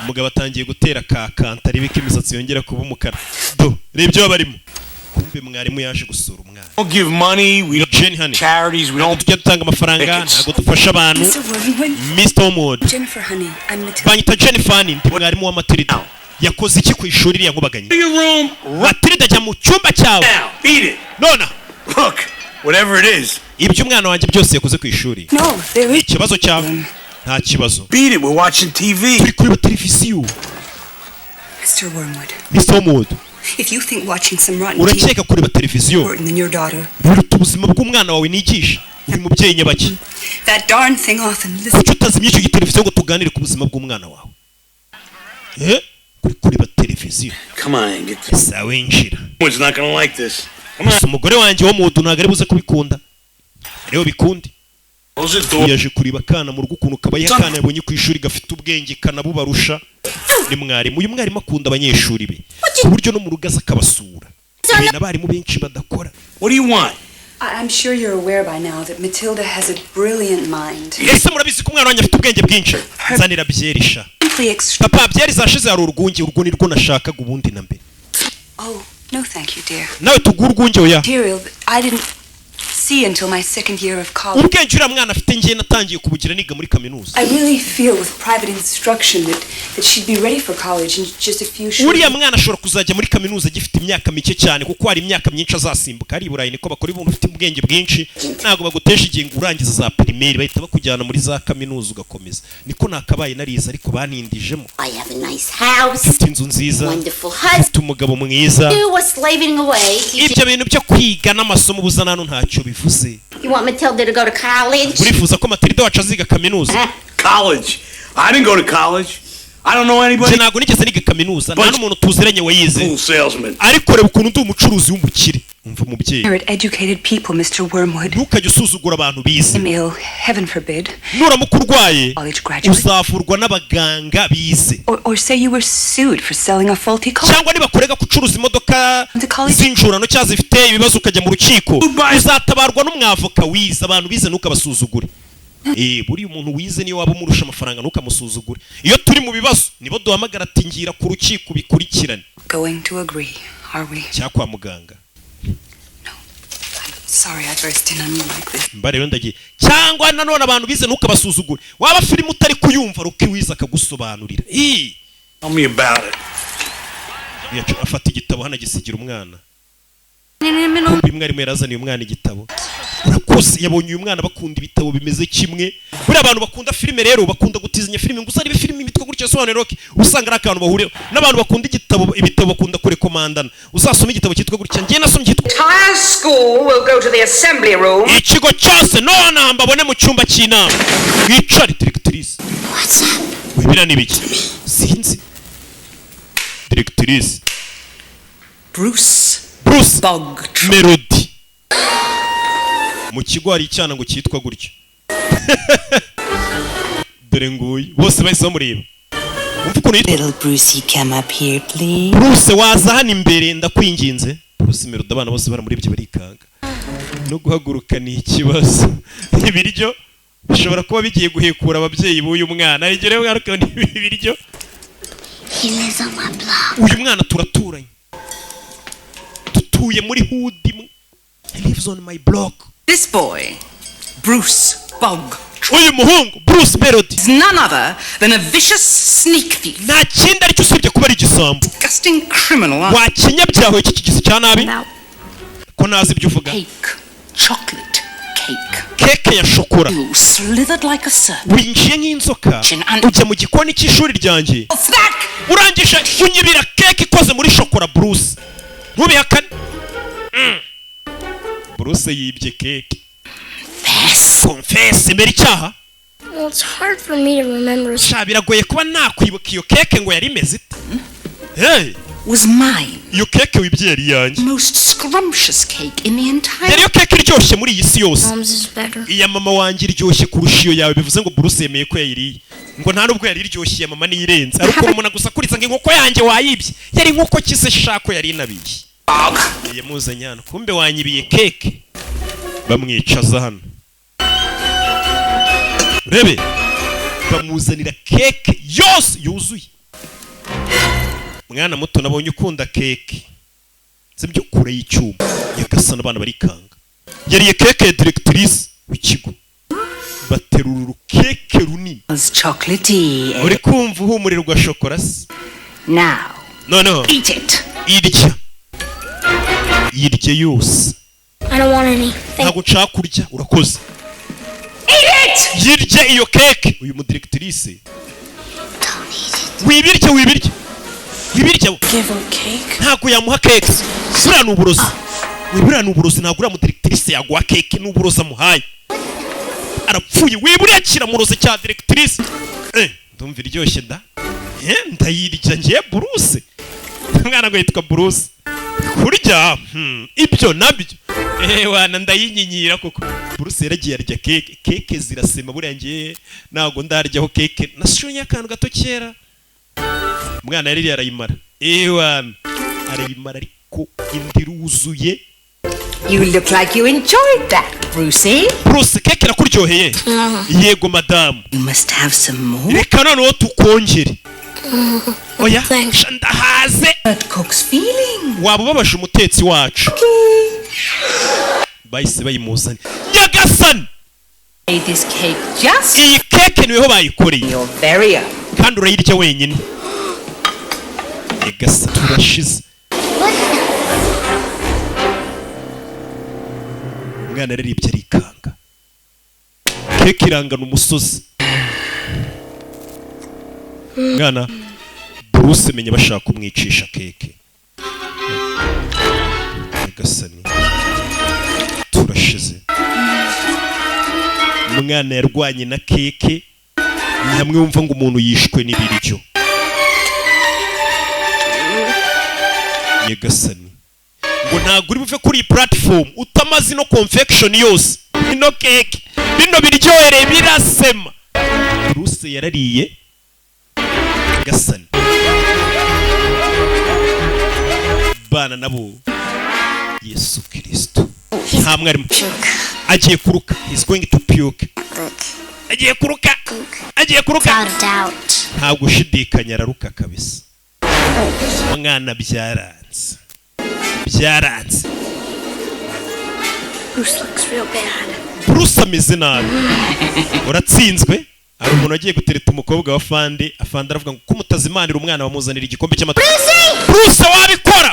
Umugabo atangiye gutera kakanta ribika imisatsi yongera kuba umukara. Do, rebyo abarimo. Kumbe mwarimu yaje gusura umwana. Don't give money, we don't charities, we don't dutanga amafaranga, ntago dufasha abantu. Mr. Omod. Jennifer honey, I'm Matilda. Banyita Jennifer honey, ndi mwarimu wa Matilda. Yakoze iki ku ishuri rya nkubaganye? Matilda ajya mu cyumba cyawe. Beat it. Nona. Look, whatever it is. Ibyo umwana wanjye byose yakoze ku ishuri. No, there is. Ikibazo cyawe nta kibazo. Beat it, we're watching TV. Turi kuri televiziyo. Mr. Wormwood. Mr. Wormwood. If you think watching some rotten urakeka kureba televiziyo than your daughter. Biruta ubuzima bw'umwana wawe nigisha. Uri mubyeyi nyabaki. That darn thing off and listen. Kuki utazimye icyo televiziyo ngo tuganire ku buzima bw'umwana wawe? Kureba televiziyo. Come on, get this. Sawe njira. One's not gonna like this. Come on. Umugore wanjye wo mudu ntago ari buze kubikunda. Rero bikundi. Yaje kuriba kana mu rugo ukuntu kabaye kana yabonye ku ishuri gafite ubwenge kanabubarusha. Ni mwarimu, uyu mwarimu akunda abanyeshuri be. Ku buryo no mu rugo aza akabasura. Ibintu abarimu benshi badakora. What do you want? I'm sure you're aware by now that Matilda has a brilliant mind. Ese murabizi ko umwana wanjye afite ubwenge bwinshi. Zanira byerisha. Papa byari zashize hari urwunge urwuni rwo nashakaga ubundi na mbere. Oh, no thank you dear. Nawe tugurwunge oya. I didn't see until my second year of college. Ubwenge uriya mwana afite ngiye natangiye kubugira niga muri kaminuza. I really feel with private instruction that she'd be ready for college in just a few short. Uriya mwana ashobora kuzajya muri kaminuza gifite imyaka mike cyane kuko hari imyaka myinshi azasimbuka. Ari Burayi niko bakora ibintu ufite ubwenge bwinshi. Ntago bagutesha igihe ngo urangiza za primaire bahita bakujyana muri za kaminuza ugakomeza. Niko nakabaye nariza ariko banindijemo. I have a nice house. Ufite inzu nziza. Wonderful husband. Ufite umugabo mwiza. You were slaving away. Ibyo bintu byo kwiga n'amasomo buzanano ntacyo bivuze. You want Matilda to go to college? Urifuza ko Matilda wacu aziga kaminuza? College. I didn't go to college. I don't know anybody. Ntago nigeze niga kaminuza. Nta n'umuntu tuziranye wayize. Salesman. Ariko reba ukuntu ndi umucuruzi w'umukire. Umva umubyeyi. Educated people, Mr. Wormwood. Ntukajye usuzugura abantu bize. Ill, heaven forbid. Nuramuka urwaye college graduate. Uzavurwa n'abaganga bize. Or say you were sued for selling a faulty car. Cyangwa niba kurega gucuruza imodoka z'injurano cyangwa zifite ibibazo ukajya mu rukiko. Uzatabarwa n'umwavoka wize. Abantu bize ntukabasuzugure. Buri umuntu wize niyo waba umurusha amafaranga ntukamusuzugure. Iyo turi mu bibazo nibo duhamagara ati ngira ku rukiko bikurikirane. Going to agree, are we? Cyakwa muganga. Sorry I burst in on you like this. Mbare ndagiye. Cyangwa nanone abantu bize ntukabasuzugure. Waba filime utari kuyumva rukiwiza akagusobanurira. Tell me about it. Yacu afata igitabo hana gisigira umwana. Kumbi mwarimu yarazaniye umwana igitabo. Urakoze yabonye uyu mwana bakunda ibitabo bimeze kimwe. Buri abantu bakunda filime rero bakunda gutizanya filime ngo usari filime imitwe gutya sobanura roki usanga ari akantu bahuriye n'abantu bakunda ibitabo bakunda kurekomandana. Uzasoma igitabo cyitwa gutya ngiye nasomye cyitwa Entire school will go to the assembly room. Ikigo cyose none mbabone mu cyumba cy'inama. Wicare directrice. What's up? Wibira nibiki? Sinzi. Directrice. Bruce Bog Melody. Mu kigo hari icyana ngo cyitwa gutyo. Dore nguyu bose bahise bamureba. Umva ukuntu yitwa Little Brucey, come up here please. Bruce waza hano imbere ndakwinginze. Bruce Melody abana bose baramurebye barikanga. No guhaguruka ni ikibazo. Ibiryo bishobora kuba bigiye guhekura ababyeyi b'uyu mwana. Igere ngaruka ni ibiryo. He lives on my block. Uyu mwana turaturanye. Dutuye muri hood imwe. He lives on my block. This boy, Bruce Bog, uyu muhungu Bruce Melody is none other than a vicious sneak thief. Nta kindi aricyo usibye kuba ari igisambo. Disgusting criminal. Wakinyabyaho iki kigisi cya nabi? Ko nazi ibyo uvuga. Cake. Chocolate cake. Keke ya shokora. You slithered like a serpent. Winjiye nk'inzoka. Ujya mu gikoni cy'ishuri ryanjye. Urangije unyibira keke ikoze muri shokora Bruce. Ntubihakane. Bruce yibye keke. Confess mbere icyaha. Well, it's hard for me to remember. Biragoye kuba nakwibuka iyo keke ngo yari imeze ite. Hey, was mine. Iyo keke wibye yari yanjye. Most scrumptious cake in the entire. Yari yo keke iryoshye muri iyi si yose. Mom's is better. Iya mama wanjye iryoshye kurusha iyo yawe bivuze ngo Bruce yemeye ko yayiriye. Ngo nta nubwo yari iryoshye mama niyirenze. Ariko umuntu gusa kuriza ngo inkoko yanjye wayibye. Yari inkoko kise shako yari inabiye. Yamuzanye hano. Kumbe wanyibiye keke. Bamwicaza hano. Rebe bamuzanira keke yose yuzuye. Mwana muto nabonye ukunda keke. Sibyo kure y'icyuma. Yagasana abana barikanga. Yariye keke ya directrice w'ikigo. Baterura keke runini. Was chocolatey. Uri kumva uhumurira rwa shokora se? Now. No. Eat it. Yirye yose. I don't want any. Ntago nshaka kurya urakoze. Eat it. Yirye iyo keke. Uyu mu directrice. Wibirye. Give him cake. Ntago yamuha keke. Buriya ni uburozi. Wiburiya ni uburozi ntago uriya mu directrice yaguha keke ni uburozi amuhaye. Arapfuye wiburiya kiramuroze cya directrice. Ndumva iryoshye da. Ndayirya ngiye Bruce. Mwana ngo yitwa Bruce. Kurya ibyo nabyo. Wana ndayinyinyira koko. Bruce yaragiye arya keke zirasema buriya ngiye ntago ndaryaho keke. Nashonye akantu gato kera. Mwana yari yarayimara. Wana arayimara ariko indiruzuye. You look like you enjoyed that, Brucey. Bruce, keke irakuryoheye? Yego madam. You must have some more. Reka noneho tukongere. Oya, ndahaze. That cook's feeling. Waba ubabasha umutetsi wacu. Bahise bayimuzanye. Nyagasani! This cake just. Iyi keke niweho bayikoreye. You're very own. Kandi urayirya wenyine. Nyagasani turashize. Mwana araribye arikanga. Keke irangana umusozi. Mwana Bruce menye bashaka kumwicisha keke. Nyagasani turashize. Mwana yarwanye na keke. Ni hamwe wumva ngo umuntu yishwe n'ibiryo. Nyagasani ngo ntago uri buve kuri platform utamazi no confection yose. Ino keke bino biryohereye birasema. Bruce yarariye. Nyagasani bana nabo Yesu Kristo nta mwarimu agiye kuruka. He's going to puke. Agiye kuruka. Ntabwo ushidikanya araruka kabisa. Mwana byaranze. Bruce looks real bad. Bruce ameze nabi. Uratsinzwe. Hari umuntu agiye gutereta umukobwa wa Fande. Afande aravuga ngo kumutazimanira umwana wamuzanira igikombe cy'amata. Bruce wabikora.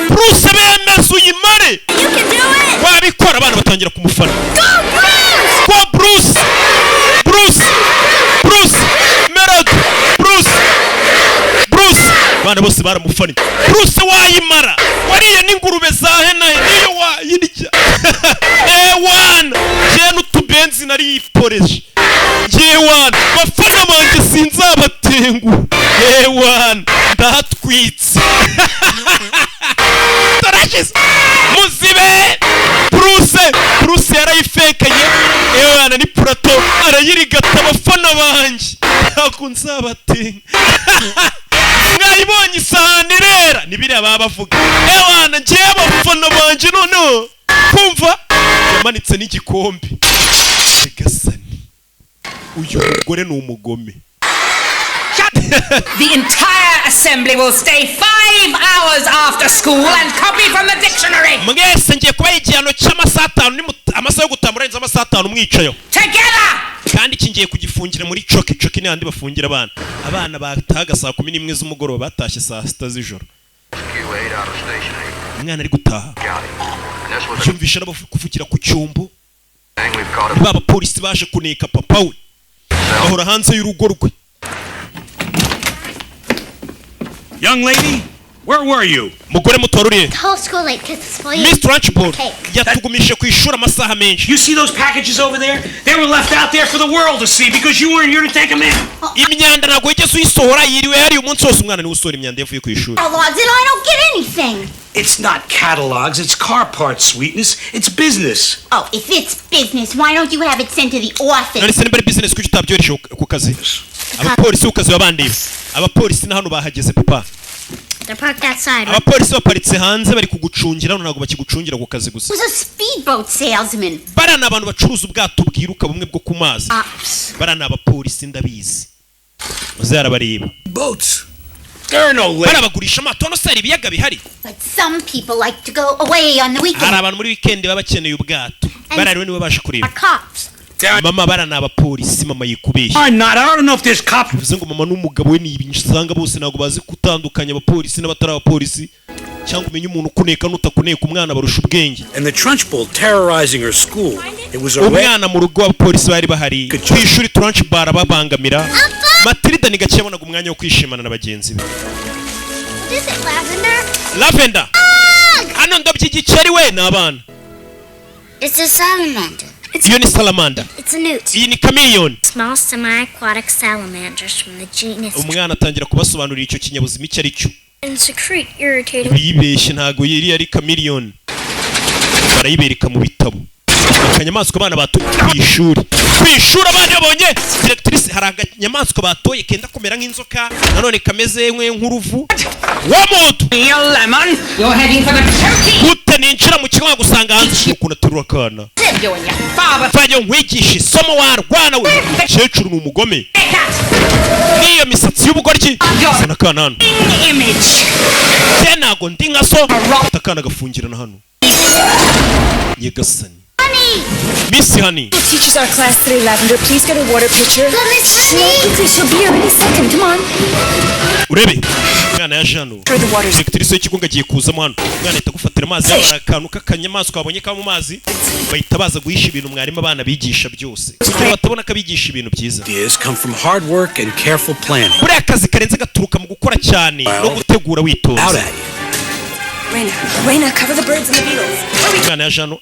Bruce bemeza uyimare. Wabikora abana batangira kumufana. Go Bruce. Melody. Bruce. Bana bose baramufana. Bruce wayimara. Wariye n'ingurube za hena niyo wayirya. Wana. Je n'utubenzi nari iporeje. Wana. Bafana banjye sinzabatengu. Wana. Ndatwitse. Tarashize. Muzibe. Bruce yarayifekanye. Wana ni plato arayirigata abafana banjye. Ntabwo nzabatenga. Mwayibonye isahani rera nibiriya baba bavuga. Wana ngiye abafana banjye noneho kumva yamanitse n'igikombe. Nyagasani uyu mugore ni umugome. The entire assembly will stay 5 hours after school and copy from the dictionary. Mwese ngiye kubaha igihano cy'amasaha 5 amasaha yo gutamurenza amasaha 5 mwicayo. Together. Kandi kingiye kugifungira muri coki ni handi bafungira abana batahaga saa 11 z'umugoroba batashye saa 6 z'ijoro. Umwana ari gutaha yumvisha n'abafukira ku cyumbu baba polisi baje kuneka papa we bahora hanze y'urugo rwe. Young lady, where were you? Mugore mutoruriye The whole school like kisses for you. Miss Trunchbull yatugumishe ku ishuri amasaha menshi. You see those packages over there? They were left out there for the world to see because you weren't here to take them in. Imyanda ntabwo yigeze uyisohora yiriwe hari umunsi wose umwana ni usora imyanda yavuye ku ishuri. Catalogs and I don't get anything. It's not catalogs, it's car parts, sweetness. It's business. Oh, if it's business, why don't you have it sent to the office? None se niba ari business kuki utabyoresha ku kazi? Abapolisi ku kazi babandeba. Abapolisi na hano bahageze papa. They're parked outside. Abapolisi baparitse hanze bari kugucungira ntabwo bakigucungira ku kazi gusa. It was a speedboat salesman. Barana abantu bacuruza ubwato bwiruka bumwe bwo ku mazi. Barana abapolisi ndabizi. Muzara bareba. Boats. There are no lakes. Barabagurisha amato no sari ibiyaga bihari. But some people like to go away on the weekend. Hari abantu muri weekend baba bakeneye ubwato. Barariwe niwe basha kureba. Cops. Mama barana abapolisi mama yikubeshya. I don't know if there's cops. Bivuze ngo mama n'umugabo we ni ibinsanga bose ntabwo bazi gutandukanya abapolisi n'abatari abapolisi cyangwa umenye umuntu kuneka n'utakuneka umwana barusha ubwenge. And the Trunchbull terrorizing her school. It was a umwana mu rugo abapolisi bari bahari ku ishuri Trunchbull babangamira. Matilda ni gake yabonaga umwanya wo kwishimana na bagenzi be. Is it lavender? Lavender. Hano ndobye igiceri we n'abana. It's a salamander. Iyo ni salamander. It's a newt. Iyi ni chameleon. Small semi-aquatic salamanders from the genus. Umwana atangira kubasobanurira icyo kinyabuzima icyo ari cyo. And secrete irritating. Bibeshye ntago yiri ari chameleon. Barayibereka mu bitabo. Akanyamaswa abana batoye ku ishuri abana babonye directrice hari akanyamaswa batoye kenda kumera nk'inzoka nanone kameze nk'uruvu wa moto. Lemon, you're heading for the turkey. Gute ninjira mu kigo gusanga hanze ukuntu aturura kana. Fanya nkwigisha isomo warwana we. Cecuru ni umugome. Niyo misatsi y'ubugoryi. Sana kana hano. Ntago ndi nka so. Atakana gafungirana hano. Nyegasani. Miss Honey. Who teaches our class today, Lavender? Please get a water pitcher. Quickly, she'll be here any second. Come on. Urebe. Mwana yaje hano. Directrice y'ikigo ngagiye kuzamo hano. Mwana itagufatira amazi y'akantu k'akanyamaswa babonye ka mu mazi. Bahita baza guhisha ibintu mwarimu abana bigisha byose. Kugira batabona kabigisha ibintu byiza. Ideas come from hard work and careful planning. Buriya akazi karenze gaturuka mu gukora cyane no gutegura witonze. Raina, cover the birds and the beetles. Mwana yaje hano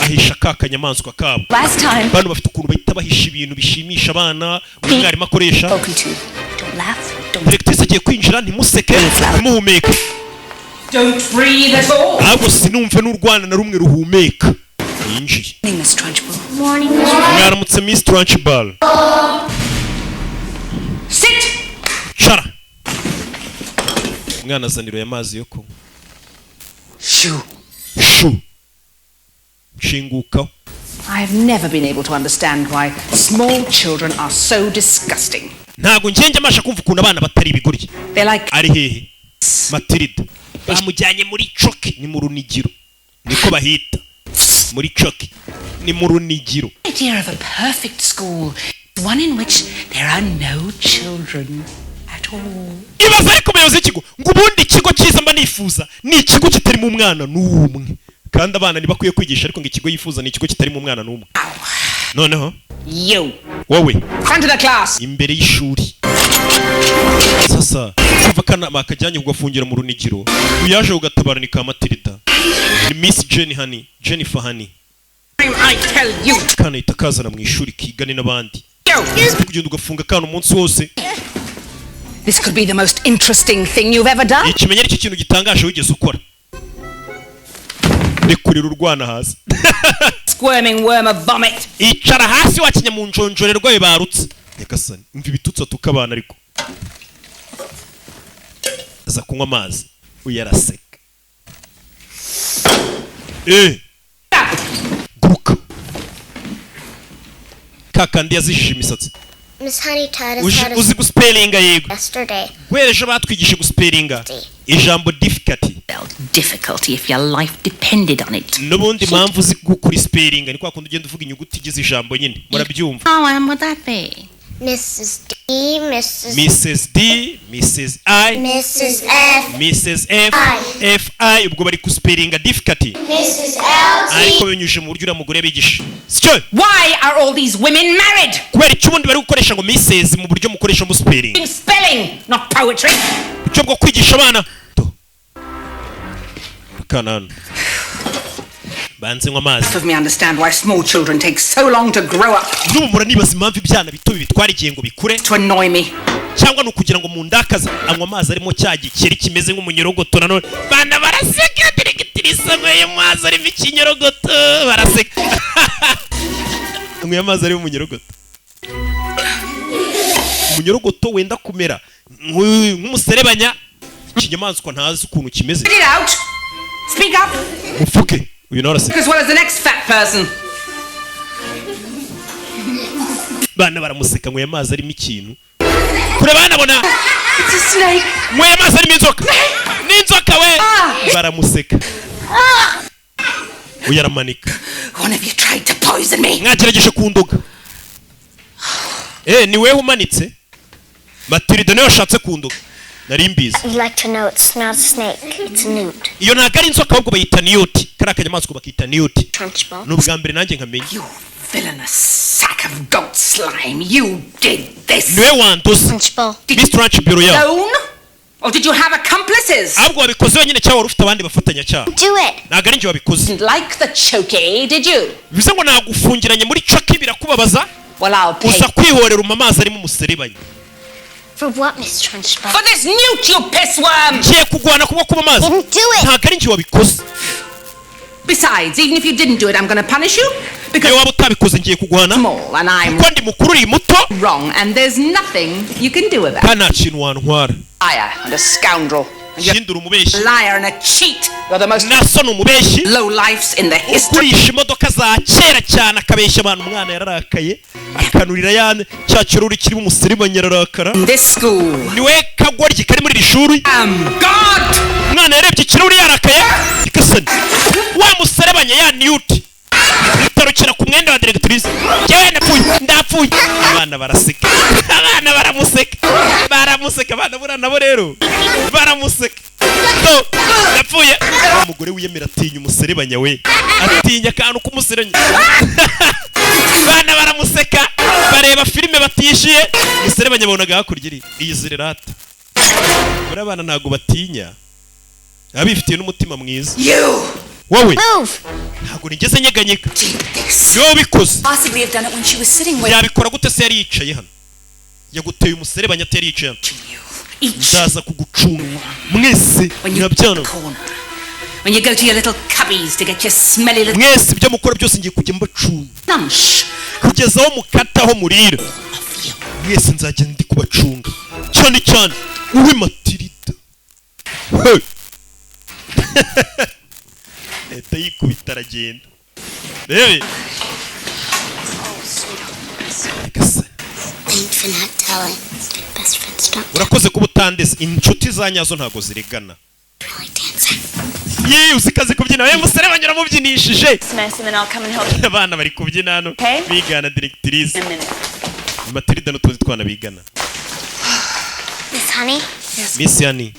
ahisha ka kanyamaswa kabo. Last time. Bano bafite ukuntu bahita bahisha ibintu bishimisha abana umwarimu akoresha. Don't laugh. Directrice agiye kwinjira ntimuseke ntimuhumeke. Don't breathe at all. Ahubwo sinumve n'urwana na rumwe ruhumeka. Yinjiye. Miss Trunchbull. Morning, Miss. Mwaramutse Miss Trunchbull. Sit. Shara. Mwana azaniro y'amazi yo kunywa. Shoo. Shinguka. I have never been able to understand why small children are so disgusting. Ntago ngenje amasha kumva ukuntu abana batari ibigoryi. They like ari hehe Matilda bamujyanye muri coki ni mu runigiro niko bahita muri coki ni mu runigiro. Idea of a perfect school, one in which there are no children at all. Ibaza ariko umuyobozi w'ikigo ngo ubundi ikigo cyiza mba nifuza ni ikigo kitari mu mwana n'umwe kandi abana ntibakwiye kwigisha ariko ngo ikigo yifuza ni ikigo kitari mu mwana n'umwe. Noneho wowe front of the class imbere y'ishuri sasa kuva kana makajyanye kugafungira mu runigiro uyaje ugatabara ni ka Matilda ni Miss Jennifer Honey. I tell you kana itakazana mu ishuri kigane n'abandi kugenda ugafunga kana umunsi wose. This could be the most interesting thing you've ever done. Ikimenyero iki kintu gitangaje wigeze ukora. Rekurira urwana hasi. Squirming worm of vomit. Icara hasi wakinya mu njonjorerwa we barutse. Nyagasani imvi bitutsa tukabana ariko. Aza kunywa amazi uyaraseka. Guruka. Kakandi yazishije imisatsi. Miss Honey taught us how to uzi guspellinga yego yesterday. gwereje batwigishe guspellinga ijambo difficulty. Difficulty if your life depended on it. Nubundi impamvu uzi gukuri spellinga ni kwa kundi ugenda uvuga inyuguti igize ijambo nyine murabyumva. How would that be? Mrs. D, Mrs. D, Mrs. I, Mrs. F, Mrs. F, F I ubwo bari guspellinga difficulty. Mrs. L, ariko binyuje mu buryo uramugore bigisha. Sicyo? Why are all these women married? Kubera icyo ubundi bari gukoresha ngo Mrs mu buryo mukoresha mu spelling. Spelling, not poetry. Cyo bwo kwigisha abana. Kanana. Banze ngo amazi. Let me understand why small children take so long to grow up. Numura nibaza impamvu ibyana bito bitwara igihe ngo bikure. To annoy me. Cyangwa nukugira ngo mundakaza anywa amazi arimo cyagikeri kimeze nk'umunyorogoto nanone. Bana baraseka diregitirise ngo y'amazi arimo ikinyorogoto baraseka. Anywa amazi arimo umunyorogoto. Umunyorogoto wenda kumera nk'umuserebanya. Ikinyamaswa ntazi ukuntu kimeze. Spit it out. Speak up. Ufuke. You know what? As well as the next fat person. Bana baramuseka ngo yamazi arimo ikintu. Kure bana bona. It's a snake. Ngo yamazi arimo inzoka. Ni inzoka we. Baramuseka. Uyaramanika. One of you tried to poison me. Mwagerageje kundoga. Ni wewe umanitse. Matilda nayo yashatse kundoga. Nari mbizi. You'd like to know it's not a snake, it's a newt. Iyo ntago ari inzoka ahubwo bayita newt. Kari akanyamaswa bakita newt. Trunchbull. N'ubwa mbere nanjye nkamenya. You villainous sack of goat slime. You did this. Niwe wanduze. Trunchbull. Miss Trunchbull ya. Alone? Or did you have accomplices? Ahubwo wabikoze wenyine cyangwa wari ufite abandi bafatanya cyaha. Do it. Ntago ari njye wabikoze. Like the choky, did you? Bivuze ngo nagufungiranye muri choki birakubabaza. Well, I'll pay. Uza kwihorera umamazi arimo umuserebanya. For what, Miss Trunchbull? For this newt, you pissworm! Ngiye kugwana kubwo kuba amazi. Didn't do it. Ntago ari njye wabikoze. Besides, even if you didn't do it, I'm going to punish you. Because Iyo waba utabikoze ngiye kugwana. small and I'm Kuko ndi mukuru uri muto. wrong, and there's nothing you can do with that. Kana kintu wantwara. Liar and a scoundrel. And you're Shindura umubeshi. a liar and a cheat. You're the most Naso ni umubeshi. low lifes in the history. Ugurisha imodoka za kera cyane akabeshya abantu umwana yararakaye. Akanurira yane cya kiruri kirimo umuserebanya yararakara. In this school. Niwe kagoryi kari muri iri shuri. God! Umwana yarebye ikiruri yarakaye. Ikasani. Wa muserebanya ya newt. Utarukira ku mwenda wa directrice. Yewe ndapfuye. Abana baraseka. Abana baramuseka. Abana burana nabo rero. Baramuseka. So, ndapfuye. Umugore wiyemera atinya umuserebanya we. Atinya akantu kumuseranya. Abana baramuseka. Bareba filime batishiye. Umuserebanya abonaga hakurya iri. Iyizire rata. Muri abana ntago batinya. Abifitiye n'umutima mwiza. Wowe ntabwo nigeze nyeganyega. Yo bikoze. Possibly have done it when she was sitting with Yabikora gute se yari yicaye hano? Yaguteye umuserebanya atari yicaye hano. Ndaza kugucunga. Mwese murabyana. When you go to your little cubbies to get your smelly little Mwese ibyo mukora byose ngiye kujya mbacunga. lunch. Kugeza aho mukataho murira. Mwese nzajya ndi kubacunga. Cyane cyane uwe Matilda. Hey. Leta yikubita aragenda. Rebe. Thanks for not telling. Best friends don't Urakoze kuba utandeze. Inshuti za nyazo ntago zirigana. really dancing. Yewe usikaze kubyina. Wewe muserebanya uramubyinishije. Nice, and then I'll come and help you. Abana bari kubyina hano. Okay. Bigana directrice. In a minute. Matilda n'utuzi twana bigana. Miss Honey? Miss Yani.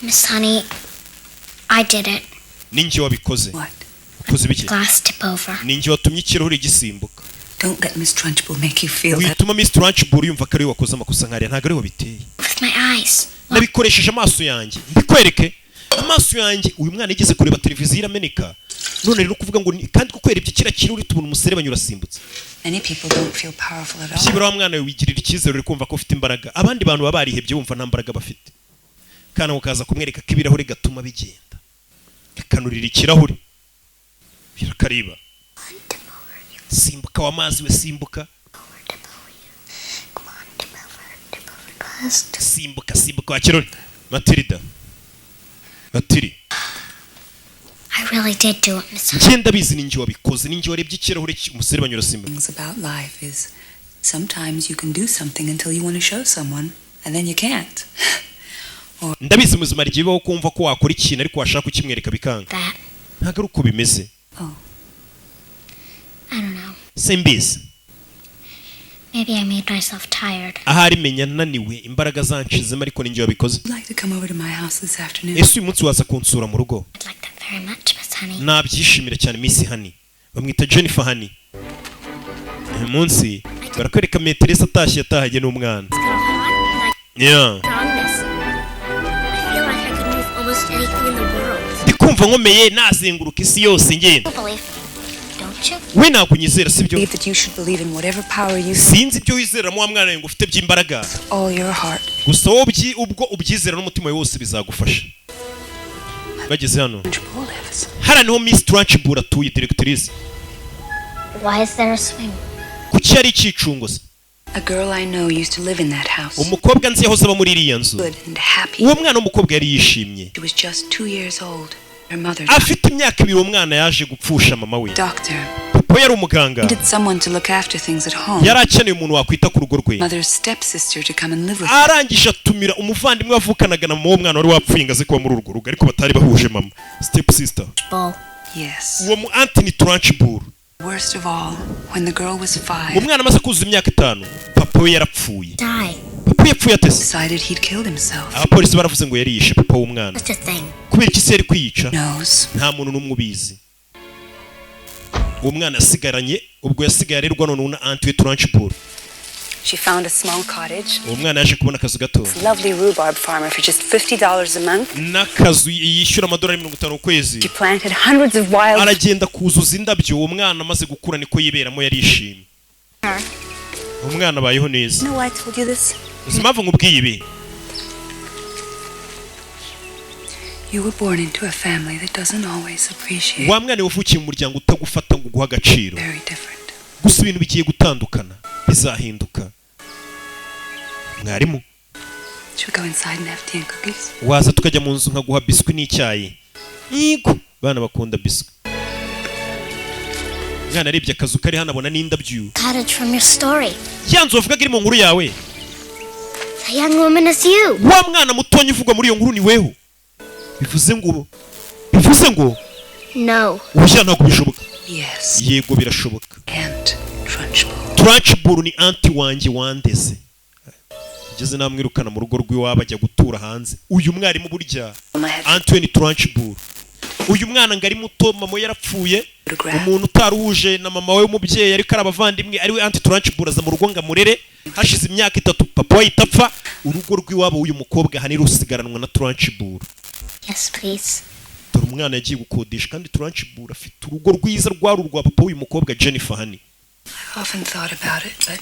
Miss Honey, I did it. Ninjye wabikoze. What? Ukoze biki? Glass tip over. Ninjye watumye ikirahuri gisimbuka. Don't let Miss Trunchbull make you feel that. Wituma Miss Trunchbull yumva ko ari we wakoze amakosa nkariya ntago ari we wabiteye. With my eyes. Nabikoresheje amaso yanjye. Mbikwereke. Amaso yanjye uyu mwana yigeze kureba televiziyo irameneka. None rero kuvuga ngo kandi kukwerebye kira kiruri tubona umuserebanya urasimbutse. Many people don't feel powerful at all. Kibura wa mwana we wigirira icyizere uri kumva ko ufite imbaraga. Abandi bantu baba barihebye bumva nta mbaraga bafite. Kana ukaza kumwereka ko ibirahuri gatuma bigenda. Kanurira ikirahuri. Birakariba. Simbuka w'amazi we simbuka. Simbuka wa kirori. Matilda. Matiri. I really did do it, Miss Honey. ngenda bizi ninjye wabikoze, ninjye warebye ikirahure umusore banyura simba. Things about life is sometimes you can do something until you want to show someone and then you can't. Ndabizi mu buzima rigiye baho kumva ko wakora ikintu ariko washaka ukimwereka bikanga. Ntabwo ari uko bimeze. I don't know. Simbizi. Maybe I made myself tired. Ahari menya naniwe imbaraga zanshizemo ariko ninjye wabikoze. I'd like to come over to my house this afternoon. Ese uyu munsi waza kunsura mu rugo? I'd like that very much, Miss Honey. Nabyishimira cyane Miss Honey. Bamwita Jennifer Honey. Uyu munsi barakwereka Meteresa atashye yatahanye n'umwana. Yeah. Ndikumva nkomeye nazenguruka isi yose ngenda. We ntabwo unyizera sibyo? Sinzi ibyo wizera mu mwana ngo ufite by'imbaraga. Gusa ubwo ubyizera n'umutima wawe wose bizagufasha. Bageze hano. Hara niho Miss Trunchbull atuye, directrice. Why is there a swing? Kuki ari ikicungo se? A girl I know used to live in that house. Umukobwa nzi yahoze aba muri iriya nzu. Uwo mwana w'umukobwa yari yishimye. She was just 2 years old. Her mother. Afite imyaka 2 umwana yaje gupfusha mama we. Doctor. Papa yari umuganga. Needed someone to look after things at home. Yari akeneye umuntu wakwita ku rugo rwe. Mother's stepsister to come and live with her. Arangije atumira umuvandimwe wavukanaga na mama w'umwana wari wapfuye ngaze kuba muri urwo rugo ariko batari bahuje mama. Stepsister. Yes. Uwo mu Anthony Trunchbull. Worst of all, when the girl was 5. Umwana amaze kuzuza imyaka 5, papa we yarapfuye. Die. Papa yapfuye atese. Decided he'd killed himself. Abapolisi baravuze ngo yari yishe papa w'umwana. What's the thing? Kubera iki se yari kwiyica? Knows. Nta muntu n'umwe ubizi. Uwo mwana yasigaranye ubwo yasigaye arerwa none na Anthony Trunchbull. She found a small cottage. Uwo mwana yaje kubona akazu gato. Lovely rhubarb farmer for just $50 a month. N'akazu yishyura amadolari 50 ukwezi. She planted hundreds of wild. Aragenda kuzuza indabyo. Uwo mwana amaze gukura niko yiberamo yarishimye. Umwana abayeho neza. No, I told you this. Uzimpamvu ngubwiye ibi. You were born into a family that doesn't always appreciate. Wa mwana wavukiye mu muryango utagufata ngo guha agaciro. Very different. Gusa ibintu bigiye gutandukana. Bizahinduka. Mwarimu. Should we go inside and have tea and cookies? Waza tukajya mu nzu nkaguha biswi n'icyayi. Yego. Bana bakunda biswi. Mwana arebye akazu kari hano abona n'indabyo. Cottage from your story. Yanzu wavugaga iri mu nkuru yawe. The young woman is you. Wa mwana mutonyi uvugwa muri iyo nkuru ni weho. Bivuze ngo No. Ubushya ntabwo bishoboka. Yes. Yego birashoboka. And Trunchbull. Trunchbull ni anti wanjye wandeze. Ngeze namwirukana mu rugo rw'iwabo ajya gutura hanze. Uyu mwarimu burya Anthony Trunchbull. Uyu mwana ngari muto mama yarapfuye. Umuntu utaruhuje na mama we w'umubyeyi ariko arabavandimwe ari we Anthony Trunchbull aza mu rugo ngamurere. Hashize imyaka 3 papa we itapfa. Urugo rw'iwabo uyu mukobwa hani rusigaranwa na Trunchbull. Yes, please. Dore umwana yagiye gukodesha kandi Trunchbull afite urugo rwiza rwaru rwa papa w'uyu mukobwa Jennifer Honey. I've often thought about it, but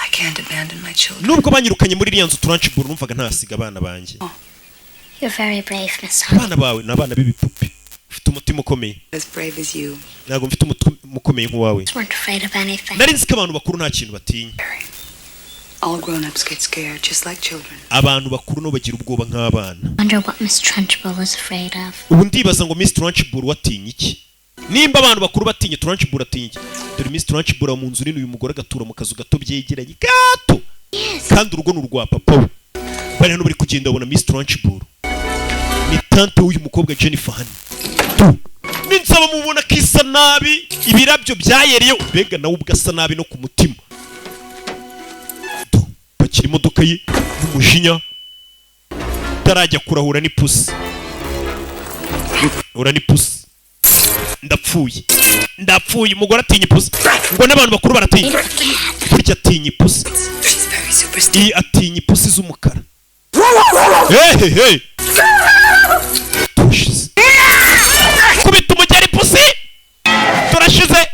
I can't abandon my children. Nubwo banyirukanye muri iriya nzu Trunchbull numvaga ntasiga abana banjye. You're very brave, Miss Honey. Abana bawe n'abana b'ibipupe. Ufite umutima ukomeye. As brave as you. Ntabwo mfite umutima ukomeye nk'uwawe. I weren't afraid of anything. Nari nzi ko abantu bakuru nta kintu batinya. All grown-ups get scared, just like children. Abantu bakuru no bagira ubwoba nk'abana. Wonder what Miss Trunchbull is afraid of. Ubu ndibaza ngo Miss Trunchbull watinya iki? Nimba abantu bakuru batinya Trunchbull atinya iki? Dore Miss Trunchbull mu nzu nini uyu mugore agatura mu kazu gato byegeranye gato. Kandi urugo n'urwa papa we. Bari hano bari kugenda babona Miss Trunchbull. Ni tante w'uyu mukobwa Jennifer Honey. Ninsaba mubona kisa nabi ibirabyo byayereye ubega nawe ubwasa nabi no ku mutima. Pakira imodoka ye n'umujinya tarajya kurahura n'ipusi. Ura n'ipusi. Ndapfuye umugore atinya ipusi. Ngo n'abantu bakuru baratinya. Burya atinya ipusi. Iyi atinya ipusi z'umukara. Hey. Kubita umugeri pusi. Turashize.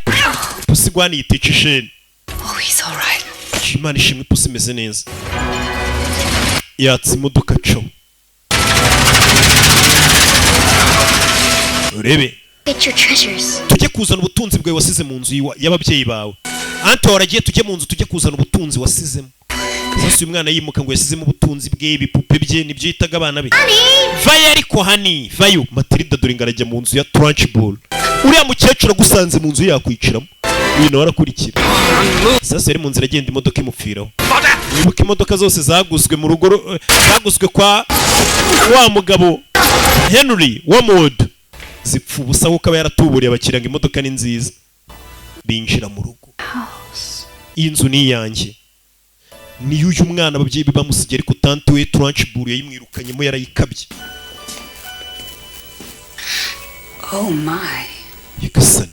Pusi gwani yitica isheni. Oh, he's all right. Imana ishimwe pusi imeze neza. Yatse imodoka co. Urebe. Get your treasures. Tujye kuzana ubutunzi bwawe wasize mu nzu y'ababyeyi bawe. Anto waragiye tujye mu nzu tujye kuzana ubutunzi wasizemo. sasa uyu mwana yimuka ngo yasizemo ubutunzi bwe ibipupe bye nibyo yitaga abana be. Vayo ariko hani vayo Matilda dore ngarajya mu nzu ya Trunchbull. Uriya mukecuru agusanze mu nzu yakwiciramo. Uyu nawe arakurikira. Sasa yari mu nzira agenda imodoka imupfiraho. Wibuka imodoka zose zaguzwe mu rugo zaguzwe kwa wa mugabo Henry Wamwood zipfa ubusa kuko aba yaratuburiye abakiranga imodoka ni nziza. Binjira mu rugo. Iyi nzu ni iyanjye. Ni uyu mwana ababyeyi be bamusigiye ariko tante we Trunchbull yayimwirukanyemo yarayikabye. Oh my. Yagasani.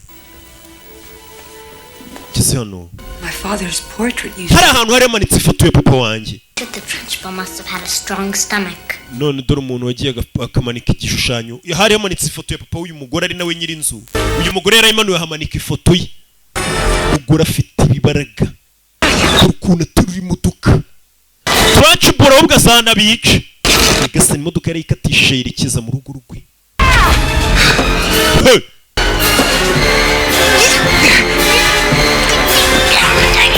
Kise hano. My father's portrait used hari ahantu hari amanitse ifoto ya papa wanjye. The Trunchbull must have had a strong stomach. None dore umuntu wagiye akamanika igishushanyo. Hari amanitse ifoto ya papa w'uyu mugore ari nawe nyiri inzu. Uyu mugore yarayimanuye hamanika ifoto ye. Umugore afite ibibaraga. Ukuntu turi mutuka. Trunchbull ahubwo azana bice. Yagasani imodoka yarayikatisha yerekeza mu rugo rwe.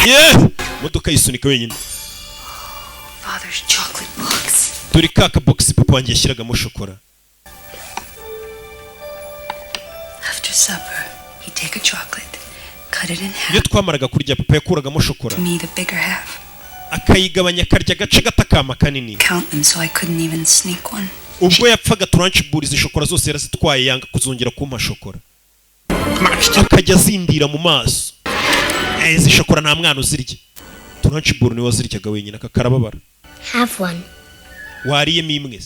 Yeah! Modoka yisunika wenyine. Father's chocolate box. Dore kaka box papa wanjye yashyiragamo shokora. After supper, he'd take a chocolate, cut it in half. Iyo twamaraga kurya papa yakuragamo shokora. Me the bigger half. Akayigabanya akarya agace gatakama kanini. Count them so I couldn't even sneak one. Ubwo yapfaga Trunchbull izi shokora zose yarazitwaye yanga kuzongera kumpa shokora. Akajya zindira mu maso. Izi shokora nta mwana uzirya. Trunchbull niwe waziryaga wenyine akakarababara. Have one. Wariyemo imwe.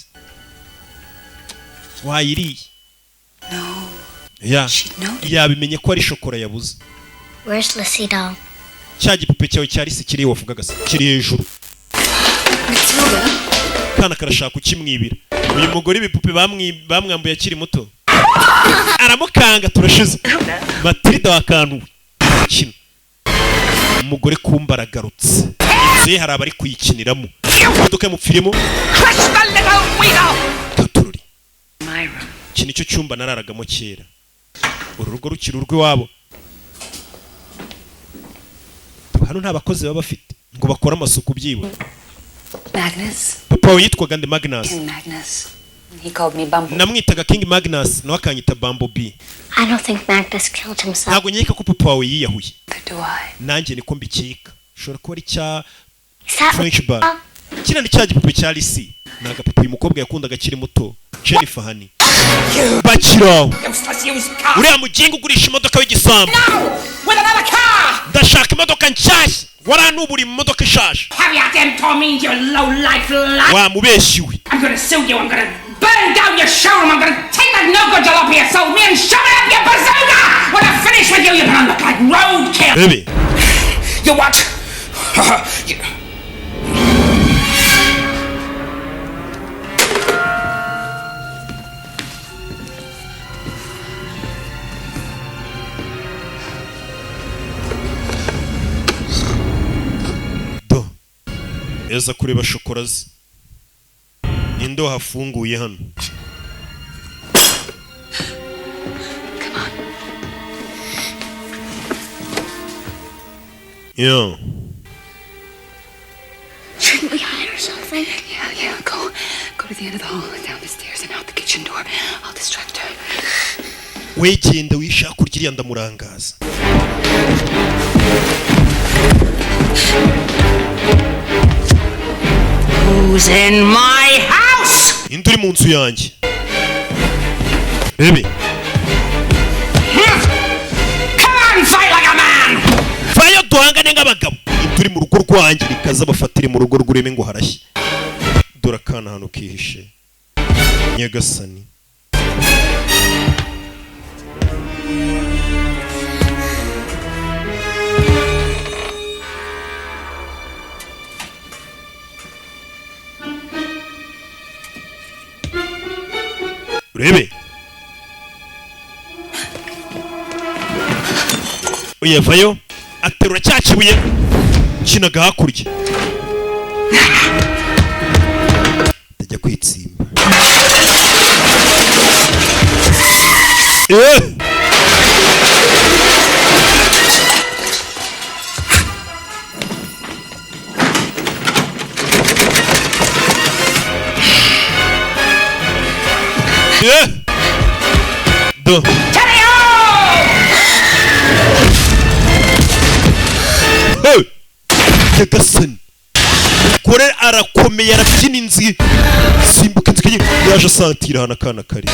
Wayiriye. No. Yeah. Yabimenye ko ari shokora yabuze. Where's Lissy doll? Cya gipupe cyawe cyari se kiri wavugaga se kiri hejuru. Kana karashaka ukimwibira. Uyu mugore ibipupe bamwambuye akiri muto. Aramukanga turashize. Matilda wakantu. Kino. Umugore kumbaragarutse. Ze hari abari kuyikiniramo. Imodoka yamupfiremo. Katururi. Iki nicyo cyumba nararagamo kera. Uru rugo rukiri urw'iwabo. Hano nta bakozi baba bafite ngo bakora amasuku byibura. Magnus. Papa yitwaga nde Magnus. King Magnus. He called me Bumblebee. Namwitaga King Magnus nawe akanyita Bumblebee. I don't think Magnus killed himself. Ntabwo nyeka ko papa wawe yiyahuye. Do I? Nanjye niko mbikeka. Shora ko ari cya Trunchbull. Kina ni cya gipupe cya Lissy. Naga papa uyu mukobwa yakundaga akiri muto. Jennifer Honey. Bakiraho. Uriya mugingo ugurisha imodoka w'igisambu. Ndashaka imodoka nshyashya. Waranubura imodoka ishaje. Wamubeshiwe. I'm gonna sue you. I'm gonna burn down your showroom. I'm gonna take that no-good jalopy you sold me and shove it up your bazooka. When I finish with you, you're gonna look like roadkill. Baby. You what? Eza kureba shokora ze. Ninde wahafunguye hano? Yeah. Shouldn't we hide or something? Yeah. Go to the end of the hall, down the stairs, and out the kitchen door. I'll distract her. Wegenda wishaka kurya ndamurangaza. Who's in my house? Indi uri mu nzu yanjye. Baby. Come on, fight like a man. Vayo duhangane nk'abagabo. Indi uri mu rugo rwanjye rikaza bafatire mu rugo rw'ureme ngo harashye. Dore akana hano kihishe. Nyagasani. Urebe. Oya vayo aterura cya kibuye kinaga hakurya. Tajya kwitsimba. Do. Nyagasani kore arakomeye arabyina inzi simbuka inzi yaje asatira hana kana kari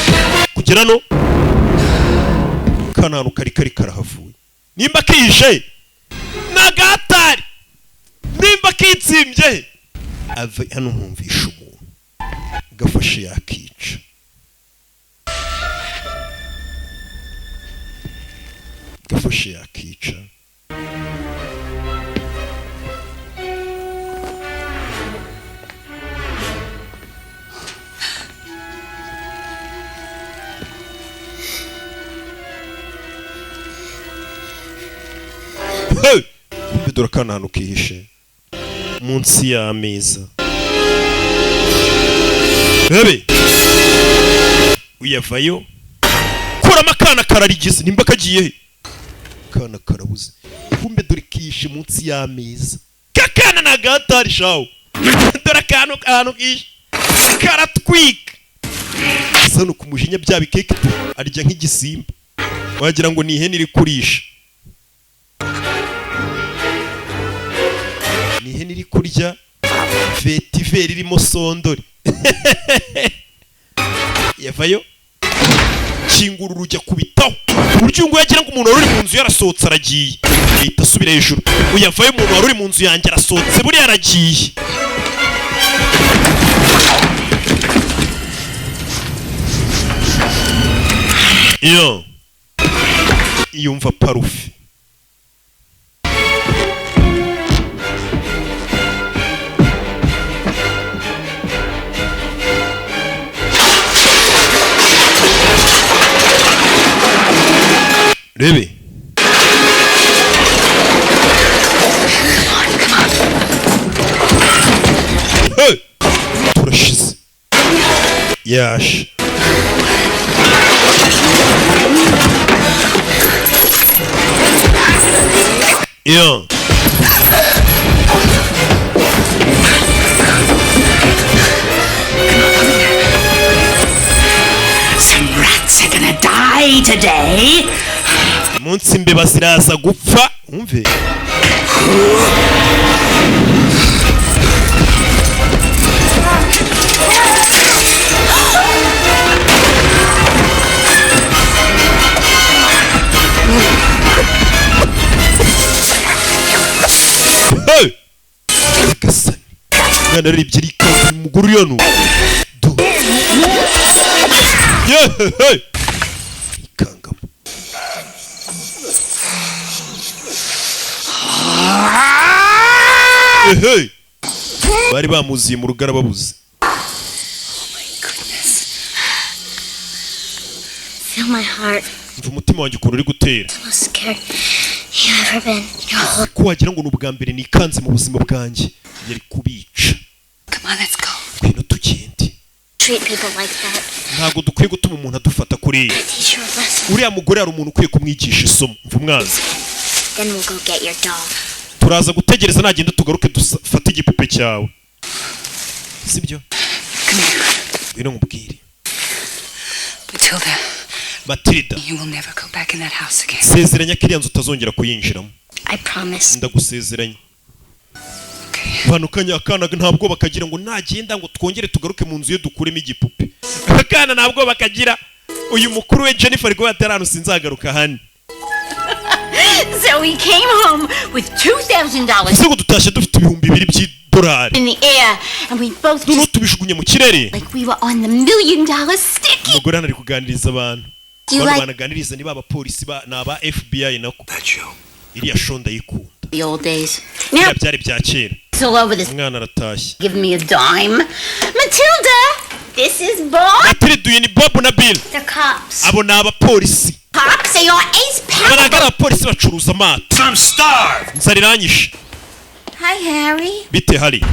kugera no kana hano kari karahavuye nimba kije nagatari nimba kitsimbye ave hano nkumvisha umuntu gafashe yakica gafashe yakica dore kana hano kihishe munsi y'ameza bebe uyavayo kurama kana kararigize nimba kagiye kana karabuze kumbe dore kihishe munsi y'ameza kakana nagatari shawo dore akantu kihishe karatwika sano kumujinya bya bikeke arya nk'igisimba wagira ngo ni ihene iri kurisha ni ihene iri kurya vetiveri irimo sondori yavayo kingura urujya kubitaho uburyo ngo yagira ngo umuntu wari uri mu nzu yarasohotse aragiye ahita asubira hejuru uyavayo umuntu wari uri mu nzu yanjye arasohotse buriya aragiye iyo mva parufe rebe hey! turashize yaje yo Some rats are gonna die today. munsi imbeba ziraza gupfa umve Agasobanuye mwana arebye ariko umugore uyo nu ikangamo bari bamuziye mu rugara babuze Feel my heart. mva umutima wanjye ukuntu uri gutera Most scared you've ever been in your whole ko wagira ngo ni ubwa mbere nikanze mu buzima bwanjye yari kubica Come on, let's go. ngwino tugende treat people like that. ntabwo dukwiye gutuma umuntu adufata kuriya Teach you a lesson. uriya mugore hari umuntu ukwiye kumwigisha isomo mva umwanzi Then we'll go get your doll. turaza gutegereza nagenda tugaruke dufate igipupe cyawe sibyo ngwino nkubwire Matilda, Matilda you will never go back in that house again. sezeranya ko iriya nzu utazongera kuyinjiramo I promise. ndagusezeranya banukanya akana nta bwoba kagira ngo nagenda ngo twongere tugaruke mu nzu ye dukuremo igipupe akana nta bwoba kagira uyu mukuru we Jennifer rwo yataranu sinzagaruka hano So we came home with $2,000 siko dutashye dufite ibihumbi 2,000 by'idolari in the air, and we both noneho tubijugunye mu kirere like we were on the $1 million sticky. umugore hano ari kuganiriza abantu You abantu like- banaganiriza niba abapolisi n'aba FBI nako iriya shonda yikunda The old days. biriya byari bya kera It's all over this. umwana aratashye Give me a dime. Matilda, this is Bob. Matilda uyu ni Bob na Bill The cops. abo ni abapolisi Cops, they are ace aba ntabwo ari abapolisi bacuruza amato I'm starved. nzara iranyishe Hi, Harry. bite hari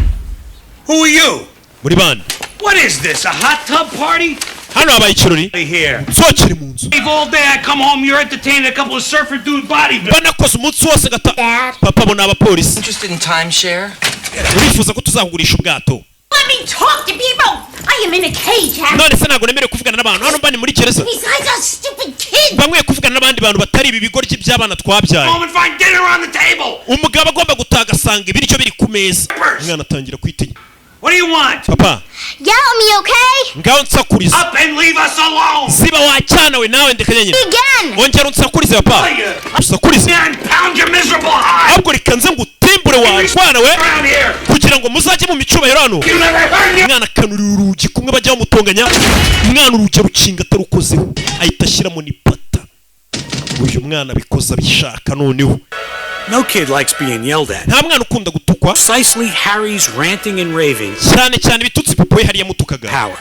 Who are you? muri bande What is this? A hot tub party? hano habaye ikirori Here. nzokere mu nzu All day I come home, you're entertaining a couple of surfer dude bodybuilders. banakoze umunsi wose gata Dad. papa abo ni abapolisi Interested in timeshare? urifuza ko tuzakugurisha ubwato Let me talk to people. I am in a cage, Harry. none se ntabwo nemerewe kuvugana n'abantu hano mbani muri gereza Besides, are stupid kids. bamwe kuvugana n'abandi bantu batari ibi bigoryi by'abana twabyaye umugabo agomba gutaha agasanga ibiryo biri ku meza umwana atangira kwitinya. What do you want? Papa. Yell at me, okay? Ngaho nsakuriza. Up and leave us alone. Ziba wacyana we nawe ndekanye nyine. Again. Ongera unsakurize papa. Usakurize. Pound your miserable eye. Ahubwo rikanze ngo utimbure wacyana we kugira ngo muzajye mu micubahiro hano. Umwana kanurira urugi kumwe bajya bamutonganya. Umwana urugi rukinga atarukozeho ahita ashyiramo n'ipata. Uyu mwana bikoza bishaka noneho. No kid likes being yelled at. Nta mwana ukunda gutukwa. Precisely Harry's ranting and raving. Cyane bitutsi papa we hariya mutukaga. Power.